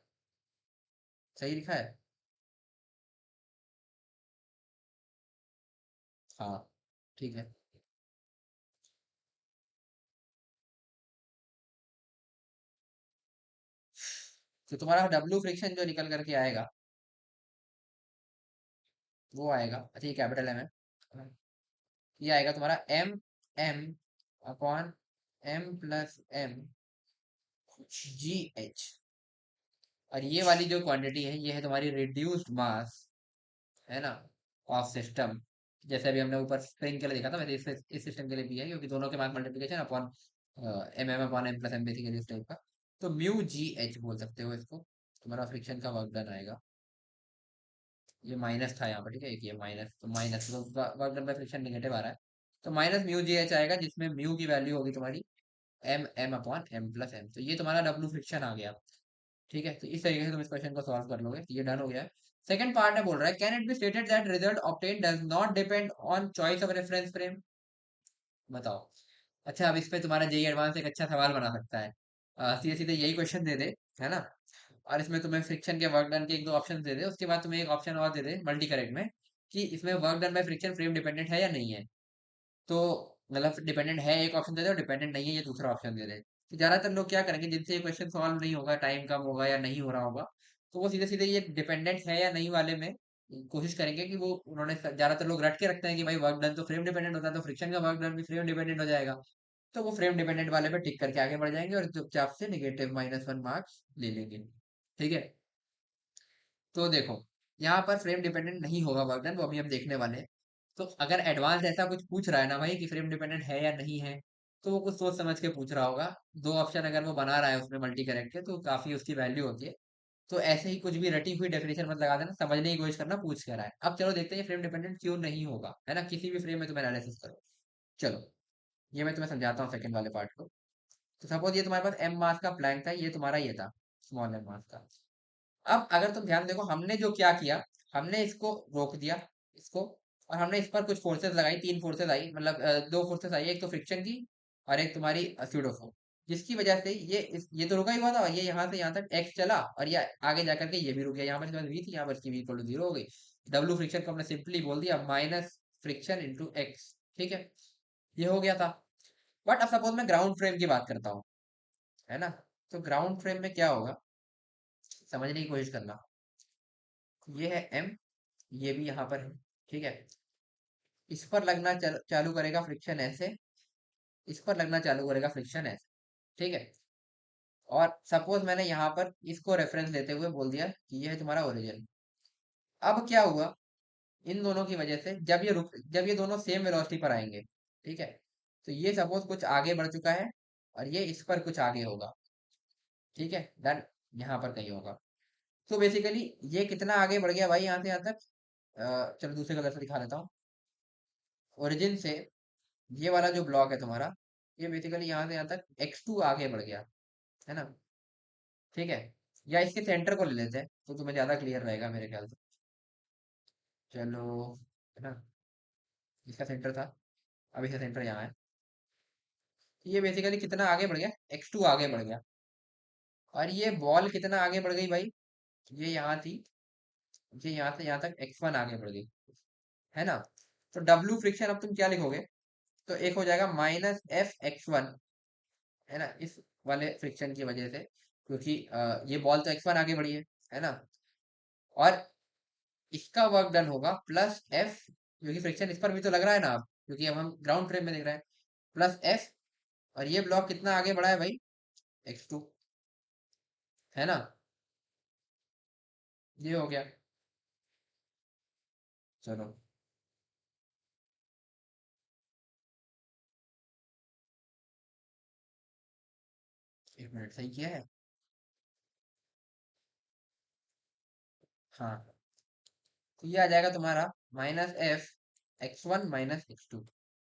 A: सही लिखा है, हाँ, ठीक है। तो तुम्हारा डब्ल्यू फ्रिक्शन जो निकल करके आएगा, वो आएगा, अच्छा ये कैपिटल एम है, ये आएगा तुम्हारा M M upon M plus M जी एच, और ये वाली जो क्वांटिटी है, ये है तुम्हारी रिड्यूस्ड मास, है ना, ऑफ सिस्टम। जैसे अभी हमने ऊपर स्प्रिंग के लिए देखा था, वैसे इस सिस्टम के लिए भी है, क्योंकि दोनों के mass multiplication upon m M upon M plus m, basically इस टाइप का। तो म्यू जी एच बोल सकते हो इसको, तुम्हारा फ्रिक्शन का वर्क डन आएगा, ये माइनस था यहाँ पर, ठीक है, एक ये माइनस, तो माइनस तो work done by friction negative आ रहा है, तो माइनस म्यू जी एच आएगा, जिसमें म्यू की वैल्यू होगी तुम्हारी M M upon M plus M, तो ये तुम्हारा डब्ल्यू फ्रिक्शन आ गया। ठीक है, तो इस तरीके से तुम इस क्वेश्चन को सॉल्व कर लोगे, तो ये डन हो गया है। सेकंड पार्ट है, बोल रहा है can it be stated that result obtain does not depend on choice of reference frame, बताओ। अच्छा, अब इस पे तुम्हारा जेई एडवांस एक अच्छा सवाल बना सकता है, सीधे सीधे यही क्वेश्चन दे दे, है ना, और इसमें तुम्हें फ्रिक्शन के वर्क डन के एक दो ऑप्शन दे दे, उसके बाद तुम्हें एक ऑप्शन और दे दे मल्टी करेक्ट में, कि इसमें work done by friction frame dependent है या नहीं है। तो मतलब डिपेंडेंट है एक ऑप्शन दे दे, और डिपेंडेंट नहीं है ये दूसरा ऑप्शन दे दे। तो ज्यादातर लोग क्या करेंगे, जिनसे ये क्वेश्चन सॉल्व नहीं होगा, टाइम कम होगा या नहीं हो रहा होगा, तो वो सीधे सीधे ये डिपेंडेंट है या नहीं वाले में कोशिश करेंगे, कि वो उन्होंने ज्यादातर लोग रट के रखते हैं कि भाई वर्क डन तो फ्रेम डिपेंडेंट होता है, तो फ्रिक्शन का वर्क डन भी फ्रेम डिपेंडेंट हो जाएगा, तो वो फ्रेम डिपेंडेंट वाले पे टिक करके आगे बढ़ जाएंगे, और चुपचाप से निगेटिव माइनस वन मार्क्स ले लेंगे। ठीक है, तो देखो, यहाँ पर फ्रेम डिपेंडेंट नहीं होगा वर्क डन, वो अभी हम देखने वाले हैं। तो अगर एडवांस ऐसा कुछ पूछ रहा है ना भाई कि फ्रेम डिपेंडेंट है या नहीं है, तो वो कुछ सोच समझ के पूछ रहा होगा। दो ऑप्शन अगर वो बना रहा है उसमें मल्टी करेक्ट के, तो काफी उसकी वैल्यू होती है। तो ऐसे ही कुछ भी रटी हुई डेफिनेशन मत लगा देना, समझने की कोशिश करना पूछ क्या रहा है। अब चलो देखते हैं फ्रेम डिपेंडेंट क्यों नहीं होगा, है ना, किसी भी फ्रेम में तुम एनालिसिस करो। चलो ये मैं तुम्हें समझाता हूँ सेकंड वाले पार्ट को। तो सपोज ये तुम्हारे पास एम मास का प्लैंक था, ये तुम्हारा ये था स्मॉल एम मास का। अब अगर तुम ध्यान देखो, हमने जो क्या किया, हमने इसको रोक दिया, इसको, और हमने इस पर कुछ फोर्सेस लगाई, तीन फोर्सेस आई, मतलब दो फोर्सेस आई, एक तो फ्रिक्शन की और एक तुम्हारी स्यूडो फोर्स, जिसकी वजह से ये तो रुका ही हुआ था, और ये यहाँ से यहाँ तक एक्स चला, और ये आगे जाकर के ये भी रुक गया। यहाँ पर वी थी, यहाँ पर इसकी वी इक्वल टू 0 हो गई। डब्ल्यू फ्रिक्शन को हमने सिंपली बोल दिया माइनस फ्रिक्शन इंटू एक्स। ठीक है, ये हो गया था। बट अब सपोज मैं ग्राउंड फ्रेम की बात करता हूँ, है ना। तो ग्राउंड फ्रेम में क्या होगा, समझने की कोशिश करना। ये है एम, ये भी यहाँ पर है, ठीक है। इस पर लगना चालू करेगा फ्रिक्शन ऐसे, इस पर लगना चालू करेगा फ्रिक्शन ऐसे, ठीक है। और सपोज मैंने यहाँ पर इसको रेफरेंस लेते हुए बोल दिया कि ये है तुम्हारा ओरिजिन। अब क्या हुआ, इन दोनों की वजह से जब ये दोनों सेम वेलोसिटी पर आएंगे, ठीक है, तो ये सपोज कुछ आगे बढ़ चुका है, और ये इस पर कुछ आगे होगा, ठीक है, डन। यहाँ पर कहीं होगा। तो बेसिकली ये कितना आगे बढ़ गया भाई यहाँ से यहाँ तक। चलो दूसरे कलर से दिखा देता हूँ। ओरिजिन से ये वाला जो ब्लॉक है तुम्हारा, ये बेसिकली यहाँ से यहाँ तक x2 आगे बढ़ गया, है ना। ठीक है, या इसके सेंटर को ले लेते हैं तो तुम्हें ज्यादा क्लियर रहेगा मेरे ख्याल से। चलो, है ना, इसका सेंटर था, अब इसका सेंटर यहाँ है। ये बेसिकली कितना आगे बढ़ गया, x2 आगे बढ़ गया। और ये बॉल कितना आगे बढ़ गई भाई, ये यहाँ थी, ये यहाँ से यहाँ तक x1 आगे बढ़ गई, है ना। तो W फ्रिक्शन अब तुम क्या लिखोगे, तो एक हो जाएगा माइनस एफ x1, है ना, इस वाले फ्रिक्शन की वजह से, क्योंकि ये बॉल तो x1 आगे बढ़ी है ना। और इसका वर्क डन होगा प्लस एफ, क्योंकि फ्रिक्शन इस पर भी तो लग रहा है ना, आप क्योंकि अब हम ग्राउंड फ्रेम में देख रहे हैं, प्लस एफ। और ये ब्लॉक कितना आगे बढ़ा है भाई, x2, है ना। ये हो गया। चलो, एक मिनट, सही किया है। हाँ, तो ये आ जाएगा तुम्हारा minus F x1 minus x2,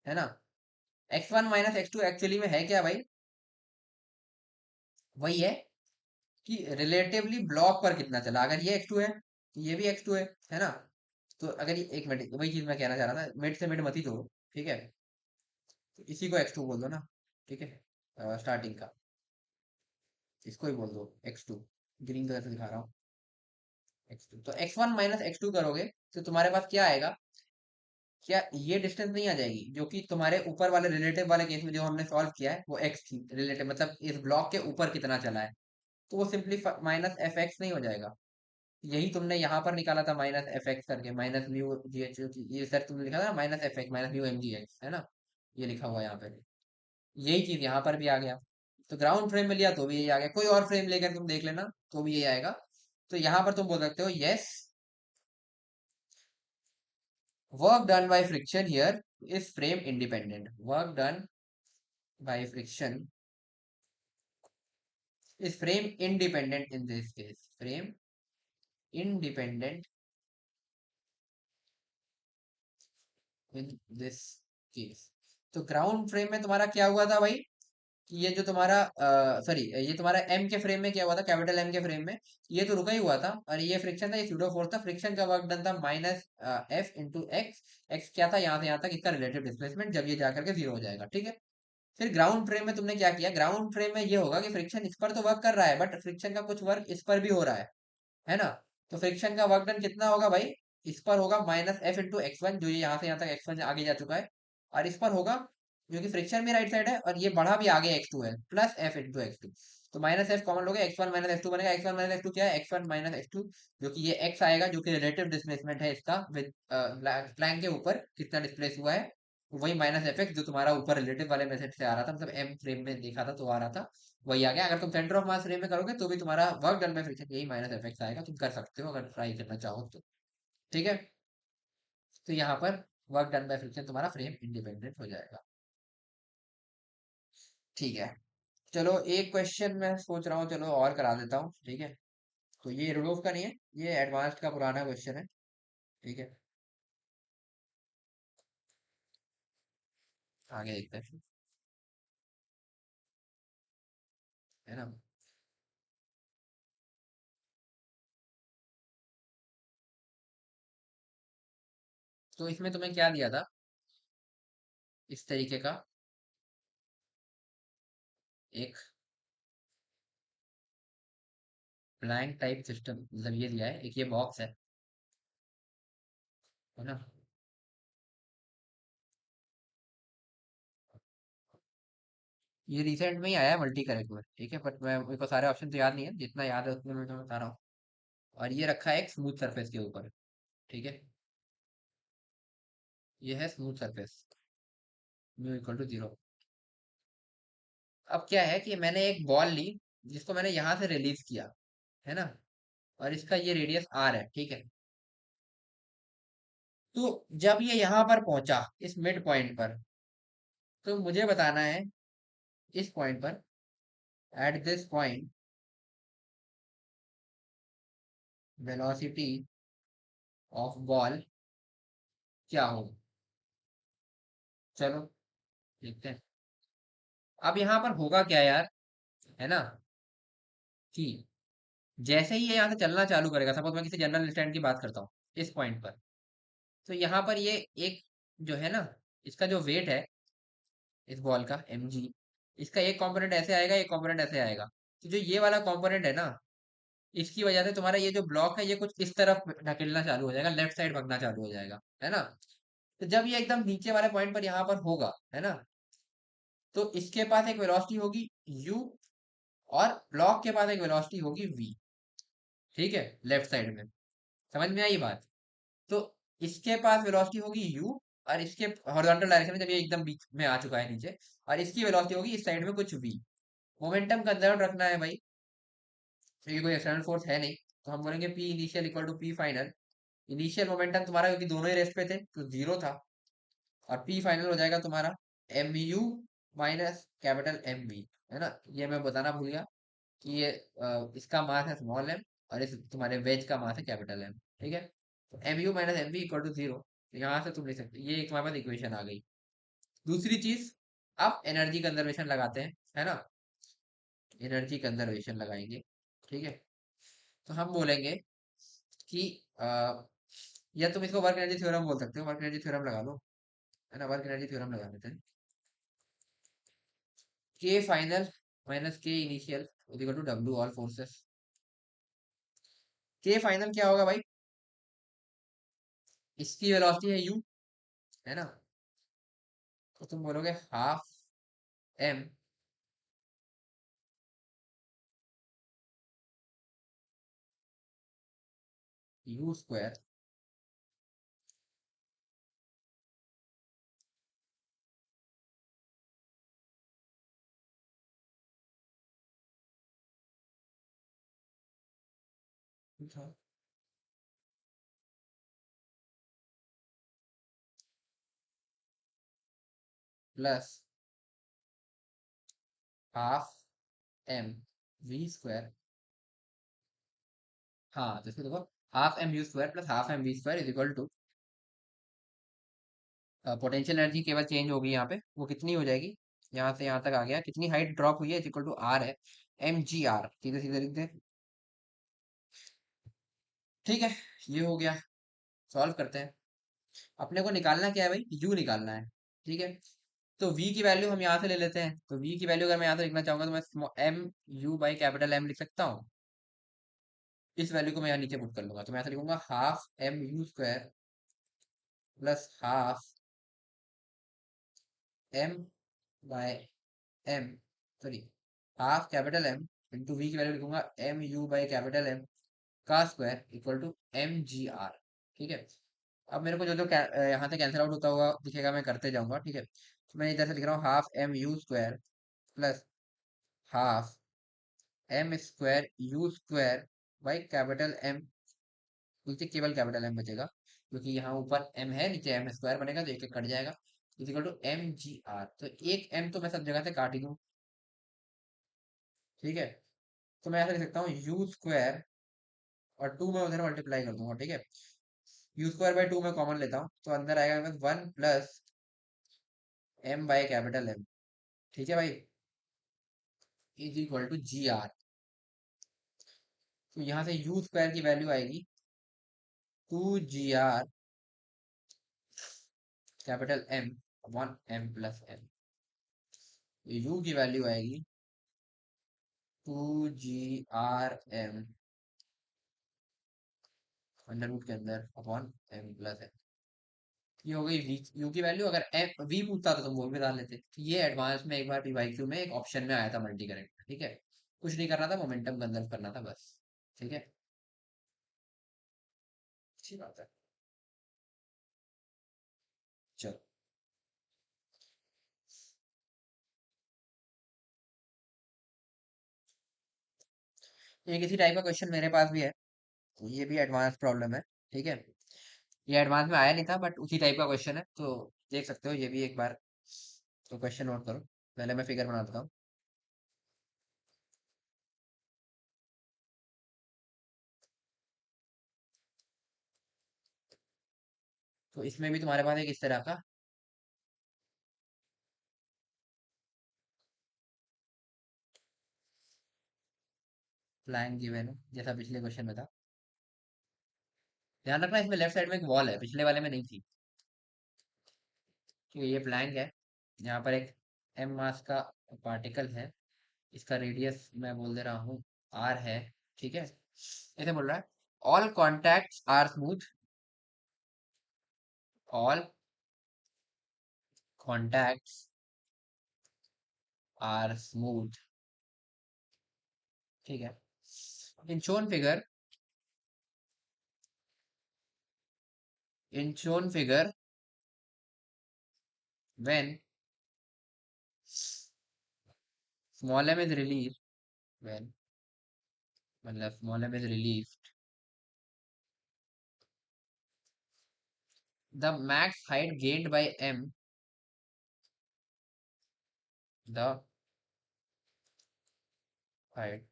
A: है ना। x1 माइनस x2 एक्चुअली में है क्या भाई, वही है कि रिलेटिवली ब्लॉक पर कितना चला। अगर ये x2 है तो ये भी x2 है ना। तो अगर ये, एक मिनट, वही चीज मैं कहना चाह रहा था, मिड से मिड मत ही जोड़ो, ठीक है। तो इसी को x2 बोल दो ना, ठीक है, स्टार्टिंग का, इसको ही बोल दो x2, ग्रीन कलर से दिखा रहा हूँ, x2। तो x1 माइनस x2 करोगे तो तुम्हारे पास क्या आएगा, क्या ये डिस्टेंस नहीं आ जाएगी जो कि तुम्हारे ऊपर वाले रिलेटिव वाले केस में जो हमने सॉल्व किया है वो x थी रिलेटिव, मतलब इस ब्लॉक के ऊपर कितना चला है। तो वो सिंपली माइनस एफ एक्स नहीं हो जाएगा। यही तुमने यहाँ पर निकाला था माइनस एफ एक्स करके, माइनस म्यू जी एच, ये सर तुमने लिखा था ना minus F X minus mu M G X, है ना, ये लिखा हुआ है यहाँ पे। यही चीज यहाँ पर भी आ गया। तो ग्राउंड फ्रेम में लिया तो भी यही आ गया, कोई और फ्रेम लेकर तुम देख लेना तो भी यही आएगा। तो यहाँ पर तुम बोल सकते हो yes, work done by friction here is frame independent, work done by friction is frame independent in this case, frame independent in this case. तो ग्राउंड फ्रेम में तुम्हारा क्या हुआ था भाई, कि ये जो तुम्हारा सॉरी, ये तुम्हारा एम के फ्रेम में क्या हुआ था, कैपिटल एम के फ्रेम में ये तो रुका ही हुआ था, और ये फ्रिक्शन था, ये स्यूडो फोर्स था, फ्रिक्शन का वर्क डन था minus F into x. X क्या था, यहाँ से यहाँ तक इसका रिलेटिव डिस्प्लेसमेंट, जब ये जाकर के 0 हो जाएगा, ठीक है। फिर ग्राउंड फ्रेम में तुमने क्या किया, ग्राउंड फ्रेम में ये होगा कि फ्रिक्शन इस पर तो वर्क कर रहा है, बट फ्रिक्शन का कुछ वर्क इस पर भी हो रहा है ना। तो फ्रिक्शन का वर्क डन कितना होगा भाई, इस पर होगा माइनस एफ इंटू x1, जो ये यहाँ से यहाँ तक x1 आगे जा चुका है, और इस पर होगा, क्योंकि फ्रिक्शन भी राइट साइड है और ये बढ़ा भी आगे x2 है, plus F into X two. तो माइनस एफ कॉमन हो गया, x1 माइनस एक्स टू बनेगा, x1 माइनस एक्स टू क्या है, x1 माइनस एक्स टू, जो कि ये x आएगा, जो कि रिलेटिव डिस्प्लेसमेंट है इसका विद प्लैंक के ऊपर कितना डिस्प्लेस हुआ है, वही माइनस एफ एक्स जो तुम्हारा ऊपर रिलेटिव वाले मेथड से आ रहा था, मतलब एम फ्रेम में देखा था तो आ रहा था, वही आ गया। अगर तुम सेंटर ऑफ मास फ्रेम में करोगे तो भी तुम्हारा वर्क डन बाय फ्रिक्शन यही माइनस एफ एक्स आएगा, तुम कर सकते हो अगर ट्राई करना चाहो तो, ठीक है। तो यहाँ पर वर्क डन बाय फ्रिक्शन तुम्हारा फ्रेम इंडिपेंडेंट हो जाएगा। ठीक है, चलो एक क्वेश्चन मैं सोच रहा हूँ, चलो और करा देता हूँ, ठीक है। तो ये रुडोफ का नहीं है, ये एडवांस्ड का पुराना क्वेश्चन है, ठीक है। आगे देखते हैं, है ना। तो इसमें तुम्हें क्या दिया था, इस तरीके का एक ब्लैंक टाइप सिस्टम, मतलब ये दिया है, एक ये बॉक्स है ना। ये रिसेंट में ही आया है मल्टी करेक्ट में, ठीक है, बट मैं, मेरे को सारे ऑप्शन तो याद नहीं है, जितना याद है उतना मैं तुम्हें बता रहा हूँ। और ये रखा है एक स्मूथ सरफेस के ऊपर, ठीक है। ये है smooth surface, mu equal to 0। अब क्या है कि मैंने एक बॉल ली, जिसको मैंने यहाँ से रिलीज किया, है ना। और इसका ये रेडियस आर है, ठीक है। तो जब ये यहाँ पर पहुंचा इस मिड पॉइंट पर, तो मुझे बताना है इस पॉइंट पर, at this point, velocity of ball क्या हो। चलो देखते हैं। अब यहाँ पर होगा क्या यार, है ना, कि जैसे ही ये यहाँ से चलना चालू करेगा, सपोज मैं किसी जनरल स्टैंड की बात करता हूँ इस पॉइंट पर, तो यहाँ पर ये एक जो है ना, इसका जो वेट है इस बॉल का mg, इसका एक कंपोनेंट ऐसे आएगा, एक कंपोनेंट ऐसे आएगा। तो जो ये वाला कंपोनेंट है ना, इसकी वजह से तुम्हारा ये जो ब्लॉक है ये कुछ इस तरफ ढकेलना चालू हो जाएगा, लेफ्ट साइड भगना चालू हो जाएगा, है ना। तो जब ये एकदम नीचे वाले पॉइंट पर यहाँ पर होगा, है ना, तो इसके पास एक वेलोसिटी होगी u, और ब्लॉक के पास एक वेलोसिटी होगी v, ठीक है, लेफ्ट साइड में। समझ में आई बात। तो इसके पास वेलोसिटी होगी u, और इसके हॉरिजॉन्टल डायरेक्शन में, जब ये एकदम बीच में आ चुका है नीचे, और इसकी वेलोसिटी होगी इस साइड में कुछ v। मोमेंटम कंजर्व रखना है भाई, तो ये कोई एक्सटर्नल फोर्स है नहीं, तो हम बोलेंगे p initial equal to p final. Initial momentum तुम्हारा, क्योंकि दोनों ही रेस्ट पे थे तो 0 था, और p फाइनल हो जाएगा तुम्हारा mu माइनस कैपिटल mv, है ना। ये मैं बताना भूल गया कि ये इसका मास है स्मॉल m, और इस तुम्हारे वेज का मास है कैपिटल M, ठीक है। तो mu minus mv equal to 0, यहाँ से तुम लिख सकते, ये एक तुम्हारे पास इक्वेशन आ गई। दूसरी चीज, अब एनर्जी कंजर्वेशन लगाते हैं, है ना। एनर्जी कंजर्वेशन लगाएंगे, ठीक है। तो हम बोलेंगे कि या तुम इसको वर्क एनर्जी थ्योरम बोल सकते हो, वर्क एनर्जी थ्योरम लगा लो, है ना, वर्क एनर्जी थ्योरम लगा देते हैं। K final minus K initial equal to W all forces. K final क्या होगा भाई, इसकी वेलोसिटी है u, है ना। तो तुम बोलोगे half m u square plus half m v square. हाँ, तो इसको देखो, half m u square plus half m v square is equal to, potential energy केवल चेंज होगी यहाँ पे, वो कितनी हो जाएगी, यहाँ से यहाँ तक आ गया, कितनी हाइट ड्रॉप हुई है, इज इक्वल टू r है, mgr, सीधे सीधे लिख दे। ठीक है, ये हो गया। सॉल्व करते हैं। अपने को निकालना क्या है भाई, u निकालना है, ठीक है। तो v की वैल्यू हम यहाँ से ले लेते हैं, तो v की वैल्यू अगर मैं यहाँ से लिखना चाहूंगा, तो मैं m u by capital M लिख सकता हूँ। इस वैल्यू को मैं यहाँ नीचे पुट कर लूंगा, तो मैं ऐसा लिखूंगा half m u square plus half m by m, sorry, half capital M into v की वैल्यू लिखूंगा m u by capital M का स्क्वायर इक्वल टू mgr, ठीक है। अब मेरे को जो जो यहाँ से कैंसिल आउट होता हुआ दिखेगा, मैं करते जाऊंगा, ठीक है। तो मैं इधर से लिख रहा हूँ half m u square plus half m square u square by capital M, नीचे केवल कैपिटल M बचेगा, क्योंकि यहाँ ऊपर m है, नीचे m स्क्वायर बनेगा, तो एक एक कट जाएगा, इजिकल टू mgr। तो एक m तो मैं सब जगह से काट ही दूँ, ठीक है। तो मैं ऐसा लिख सकता हूँ यू स्क्वायर, और टू मैं उधर मल्टीप्लाई कर दूंगा, ठीक है। यू स्क्वायर बाई टू मैं कॉमन लेता हूँ, तो अंदर आएगा मेरे पास 1 + m/M, ठीक है भाई, इज इक्वल टू gr। तो यहाँ से यू स्क्वायर की वैल्यू आएगी 2gr capital M upon m+m। You की वैल्यू आएगी 2gr m अंडर रूट के अंदर अपॉन m+m। ये हो गई वी, यू की वैल्यू। अगर एम वी पूछता तो तुम वो भी डाल लेते। तो ये एडवांस में एक बार पीवाईक्यू में एक ऑप्शन में आया था मल्टी करेक्ट, ठीक है। कुछ नहीं करना था, मोमेंटम कंजर्व करना था बस, ठीक है। अच्छी बात है। चलो, ये किसी टाइप का क्वेश्चन मेरे पास भी है, तो ये भी एडवांस प्रॉब्लम है, ठीक है। ये एडवांस में आया नहीं था, बट उसी टाइप का क्वेश्चन है, तो देख सकते हो ये भी एक बार। तो क्वेश्चन नोट करो, पहले मैं फिगर बना देता हूँ। तो इसमें भी तुम्हारे पास एक इस तरह का प्लान गिवन है, जैसा पिछले क्वेश्चन में था। ध्यान रखना, इसमें लेफ्ट साइड में एक वॉल है, पिछले वाले में नहीं थी। ठीक है, ये प्लैंक है। यहाँ पर एक m मास का पार्टिकल है, इसका रेडियस मैं बोल दे रहा हूँ r है, ठीक है। ऐसे बोल रहा है all contacts are smooth, all contacts are smooth, ठीक है। In shown figure, in shown figure when small m is release, when मतलब small m is release, the max height gained by m, the height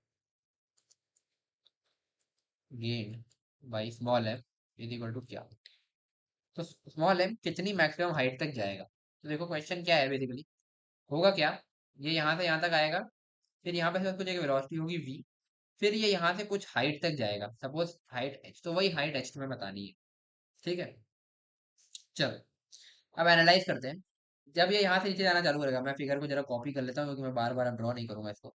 A: gained by small m is equal to क्या। तो small m कितनी maximum height तक जाएगा। तो देखो question क्या है बेसिकली, होगा क्या, ये यहाँ से यहाँ तक आएगा, फिर यहाँ पे से कुछ एक वेलोसिटी होगी v, फिर ये यहाँ से कुछ हाइट तक जाएगा, सपोज हाइट h, तो वही हाइट h तुम्हें बतानी है, ठीक है। चलो, अब एनालाइज करते हैं। जब ये यहाँ से नीचे जाना चालू करेगा, मैं फिगर को जरा कॉपी कर लेता हूँ, क्योंकि मैं बार बार ड्रॉ नहीं करूंगा इसको,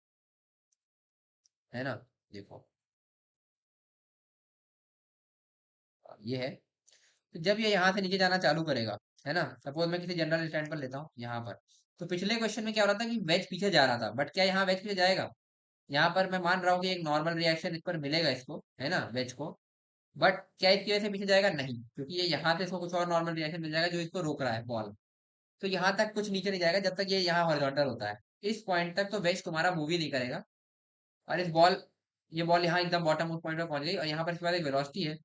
A: है ना। देखो, ये है। तो जब ये यहाँ से नीचे जाना चालू करेगा, है ना, सपोज मैं किसी जनरल स्टैंड पर लेता हूँ यहाँ पर। तो पिछले क्वेश्चन में क्या हो रहा था कि वेज पीछे जा रहा था, बट क्या यहाँ वेज पीछे जाएगा। यहाँ पर मैं मान रहा हूँ कि एक नॉर्मल रिएक्शन इस पर मिलेगा इसको, है ना, वेज को। बट क्या इसकी वजह से पीछे जाएगा, नहीं, क्योंकि ये यहाँ से इसको कुछ और नॉर्मल रिएक्शन मिल जाएगा जो इसको रोक रहा है, बॉल। तो यहाँ तक कुछ नीचे नहीं जाएगा जब तक ये यहाँ हॉरिजॉन्टल होता है। इस पॉइंट तक तो वेज तुम्हारा मूव ही नहीं करेगा। और इस बॉल, ये बॉल यहाँ एकदम बॉटम उस पॉइंट पर पहुंच गई, और यहाँ पर इसके बाद एक वेलोसिटी है,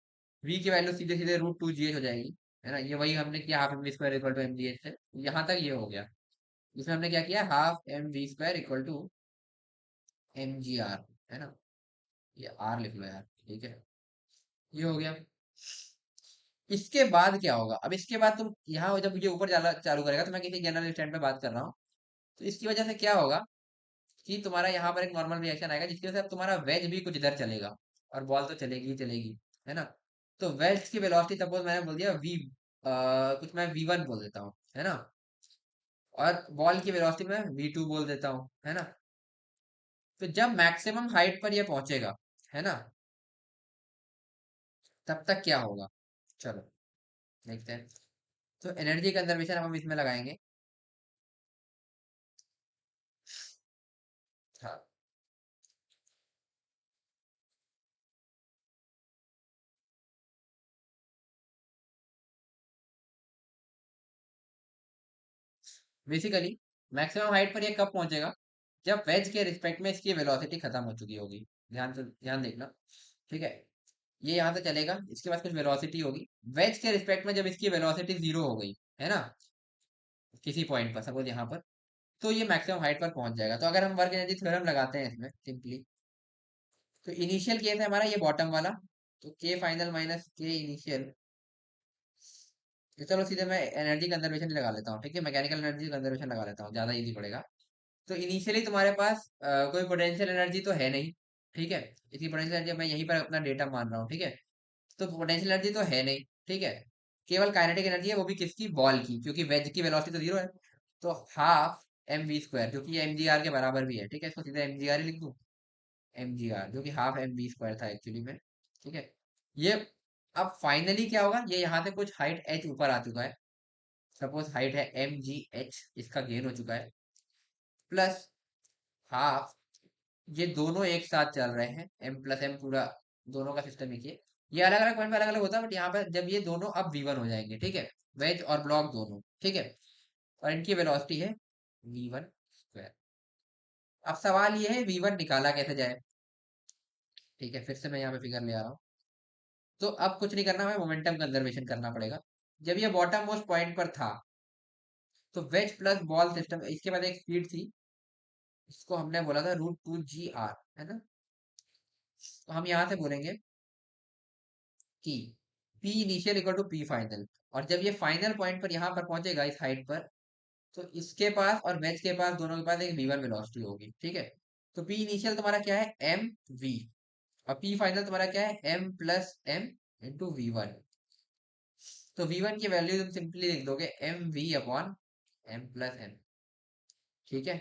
A: v की वैल्यू सीधे सीधे √2gh हो जाएगी, है ना। ये वही हमने किया, half M we square equal to M ji H से। यहाँ तक ये हो गया। इसमें हमने क्या किया, half M we square equal to M G R, है ना। ये आर लिख लो यार, ठीक है। ये हो गया। इसके बाद क्या होगा, अब इसके बाद तुम यहाँ जब ये ऊपर जाला चालू करेगा, तो मैं किसी जनरल स्टैंड पे बात कर रहा हूँ। तो इसकी वजह से क्या होगा कि तुम्हारा यहाँ पर एक नॉर्मल रिएक्शन आएगा, जिसकी वजह से अब तुम्हारा वेज भी कुछ इधर चलेगा, और बॉल तो चलेगी ही चलेगी, है ना। तो वेज की वेलोसिटी सपोज मैंने बोल दिया वी, कुछ मैं v1 बोल देता हूँ, है ना। और बॉल की वेलोसिटी मैं v2 बोल देता हूँ, है ना। तो जब मैक्सिमम हाइट पर ये पहुंचेगा, है ना, तब तक क्या होगा, चलो देखते हैं। तो एनर्जी कंजर्वेशन हम इसमें लगाएंगे। हाँ, बेसिकली मैक्सिमम हाइट पर ये कब पहुंचेगा, जब वेज के रिस्पेक्ट में इसकी वेलोसिटी खत्म हो चुकी होगी। ध्यान से ध्यान देखना, ठीक है। ये यहाँ से चलेगा, इसके पास कुछ वेलोसिटी होगी, वेज के रिस्पेक्ट में जब इसकी वेलोसिटी जीरो हो गई है ना, किसी पॉइंट पर सपोज यहाँ पर, तो ये मैक्सिमम हाइट पर पहुंच जाएगा। तो अगर हम वर्क एनर्जी थ्योरम लगाते हैं इसमें सिंपली, तो इनिशियल केस है हमारा ये बॉटम वाला, तो के फाइनल माइनस के इनिशियल, चलो सीधे मैं एनर्जी कंजर्वेशन लगा लेता हूँ, ठीक है, मैकेनिकल एनर्जी कंजर्वेशन लगा लेता हूँ, ज्यादा इजी पड़ेगा। तो इनिशियली तुम्हारे पास कोई पोटेंशियल एनर्जी तो है नहीं, ठीक है, इसी पोटेंशियल एनर्जी मैं यहीं पर अपना डेटा मान रहा हूँ, ठीक है, तो पोटेंशियल एनर्जी तो है नहीं, ठीक है, केवल काइनेटिक एनर्जी है, वो भी किसकी, बॉल की, क्योंकि वेज की वेलोसिटी तो जीरो है। तो हाफ एम वी स्क्वायर, जो कि एम जी आर के बराबर भी है, ठीक है, इसको सीधा एम जी आर ही लिख दूँ, एम जी आर जो कि हाफ एम वी स्क्वायर था एक्चुअली में, ठीक है। ये अब फाइनली क्या होगा, ये यहाँ से कुछ हाइट एच ऊपर आ चुका है, सपोज हाइट है एम जी एच, इसका गेन हो चुका है, प्लस हाफ, ये दोनों एक साथ चल रहे हैं, एम प्लस एम पूरा, दोनों का सिस्टम एक ही है। ये अलग अलग पॉइंट पे अलग अलग होता है, बट यहाँ पे जब ये दोनों अब V1 हो जाएंगे, ठीक है, वेज और ब्लॉक दोनों, ठीक है, और इनकी वेलोसिटी है V1 स्क्वायर। अब सवाल ये है V1 निकाला कैसे जाए, ठीक है, फिर से मैं यहाँ पे फिगर ले आ रहा हूँ। तो अब कुछ नहीं करना, हमें मोमेंटम कंजर्वेशन करना पड़ेगा। जब ये बॉटम मोस्ट पॉइंट पर था, तो वेज प्लस बॉल सिस्टम, इसके बाद एक स्पीड थी, इसको हमने बोला था √2 GR, है ना, तो हम यहाँ से बोलेंगे कि P initial equal to P final, और जब ये फाइनल पॉइंट पर यहाँ पर पहुंचेगा इस हाइट पर, तो इसके पास और वेज के पास, दोनों के पास एक V1 वेलोसिटी होगी, ठीक है। तो P इनिशियल तुम्हारा क्या है, एम वी, और P फाइनल तुम्हारा क्या है, M plus M into V1। तो V1 की वैल्यू तुम सिंपली लिख दोगे M V upon M plus M, ठीक है,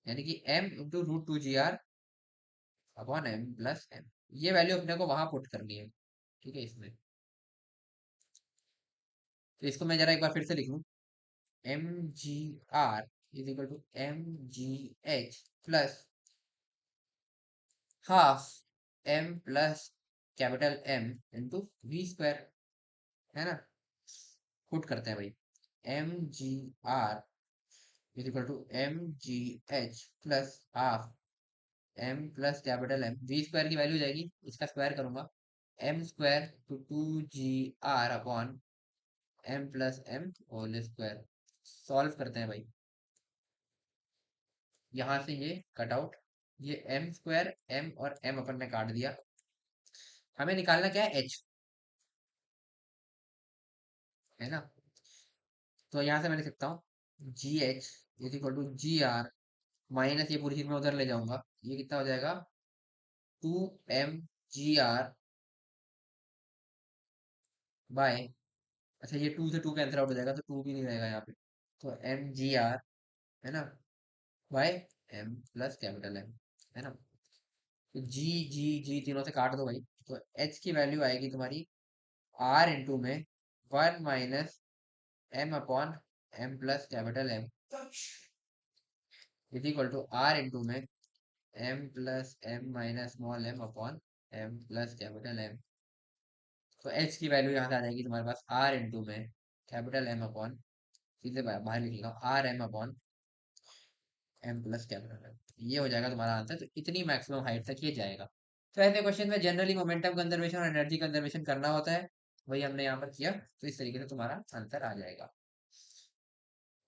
A: यानी कि m into √2 GR upon M plus M. ये वैल्यू अपने को वहां पुट करनी है, ठीक है, इसमें। तो इसको मैं जरा एक बार फिर से लिख लूं, mgr is equal to mgh plus half m plus capital M into V square, है ना, पुट करते हैं भाई, mgr is equal to mgh plus half m plus capital M, V square की वैल्यू जाएगी, इसका स्क्वायर करूंगा, m square to 2 GR upon m plus m whole square. Solve करते हैं भाई, यहाँ से ये कट आउट, ये एम स्क्वायर, एम और एम अपन ने काट दिया, हमें निकालना क्या है, एच, है ना। तो यहाँ से मैं लिख सकता हूँ GH is equal to GR minus, ये पूरी चीज मैं उधर ले जाऊंगा, ये कितना हो जाएगा, 2 mgr बाय, अच्छा ये 2 से 2 कैंसिल आउट हो जाएगा, तो 2 भी नहीं रहेगा यहाँ पे, तो mgr, है ना, by m plus capital M, है ना। तो जी जी जी तीनों से काट दो भाई, तो h की वैल्यू आएगी तुम्हारी r इंटू में 1 - m upon m plus capital M is equal to r into में m plus m minus small m upon m plus capital M। तो h की वैल्यू यहाँ से आ जाएगी तुम्हारे पास r इंटू में कैपिटल M अपॉन, सीधे बाहर लिख लेगा, R M upon M plus capital M, ये हो जाएगा तुम्हारा आंसर। तो इतनी मैक्सिमम हाइट तक ये जाएगा। तो ऐसे क्वेश्चन में जनरली मोमेंटम कंजर्वेशन और एनर्जी कंजर्वेशन करना होता है, वही हमने यहाँ पर किया, तो इस तरीके से तुम्हारा आंसर आ जाएगा।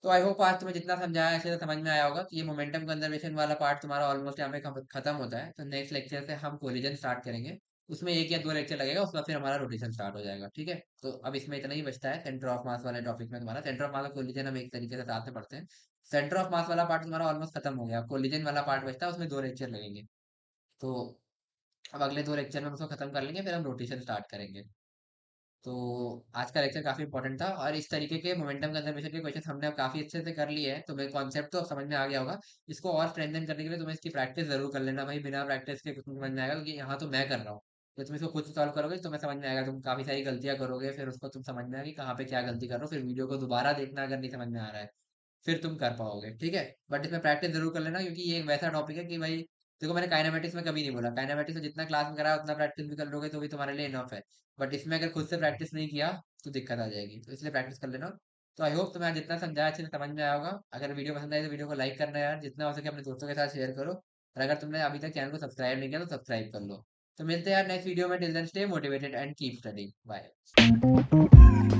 A: तो आई होप आज तुम्हें जितना समझाया ऐसे तो समझ में आया होगा कि ये मोमेंटम कंजर्वेशन वाला पार्ट तुम्हारा ऑलमोस्ट यहाँ पे खत्म होता है। तो नेक्स्ट लेक्चर से हम कोलिजन स्टार्ट करेंगे, उसमें 1 या 2 लेक्चर लगेगा, उसके बाद फिर हमारा रोटेशन स्टार्ट हो जाएगा, ठीक है। तो अब इसमें इतना ही बचता है सेंटर ऑफ मास वाले टॉपिक में, तुम्हारा सेंटर ऑफ मास और कोलिजन हम एक तरीके से साथ में पढ़ते हैं। सेंटर ऑफ मास वाला पार्ट तुम्हारा ऑलमोस्ट खत्म हो गया, कोलिजन वाला पार्ट बचता है, उसमें 2 लेक्चर लगेंगे। तो अब अगले 2 लेक्चर में हम उसको खत्म कर लेंगे, फिर हम रोटेशन स्टार्ट करेंगे। तो आज का लेक्चर काफी इंपॉर्टेंट था, और इस तरीके के मोमेंटम कंजर्वेशन के क्वेश्चन हमने अब काफी अच्छे से कर लिए हैं, तो मेरे कॉन्सेप्ट तो अब समझ में आ गया होगा। इसको और स्ट्रेंथन करने के लिए तुम्हें इसकी प्रैक्टिस जरूर कर लेना भाई, बिना प्रैक्टिस के कुछ नहीं समझ में आएगा, क्योंकि यहाँ तो मैं कर रहा हूँ। तो तुम इसको खुद से सॉल्व करोगे तो तुम्हें समझ में आएगा, तुम काफी सारी गलतियां करोगे, फिर उसको तुम समझ में आएगा कि कहाँ पे क्या गलती कर रहे हो, फिर वीडियो को दोबारा देखना अगर नहीं समझ में आ रहा है, फिर तुम कर पाओगे, ठीक है। बट इसमें प्रैक्टिस जरूर कर लेना, क्योंकि ये एक वैसा टॉपिक है कि भाई देखो, मैंने काइनेमेटिक्स में कभी नहीं बोला, काइनेमेटिक्स में जितना क्लास में करा उतना प्रैक्टिस भी कर लोगे तो भी तुम्हारे लिए इनफ है। बट इसमें अगर खुद से प्रैक्टिस नहीं किया तो दिक्कत आ जाएगी, तो इसलिए प्रैक्टिस कर लेना। तो आई होप तुम्हें आज जितना समझाया अच्छे से समझ में आया होगा। अगर वीडियो पसंद आई तो वीडियो को लाइक करना यार, जितना हो सके अपने दोस्तों के साथ शेयर करो, और अगर तुमने अभी तक चैनल को सब्सक्राइब नहीं किया तो सब्सक्राइब कर लो। तो मिलते हैं यार नेक्स्ट वीडियो में। Till then stay motivated and keep studying. Bye.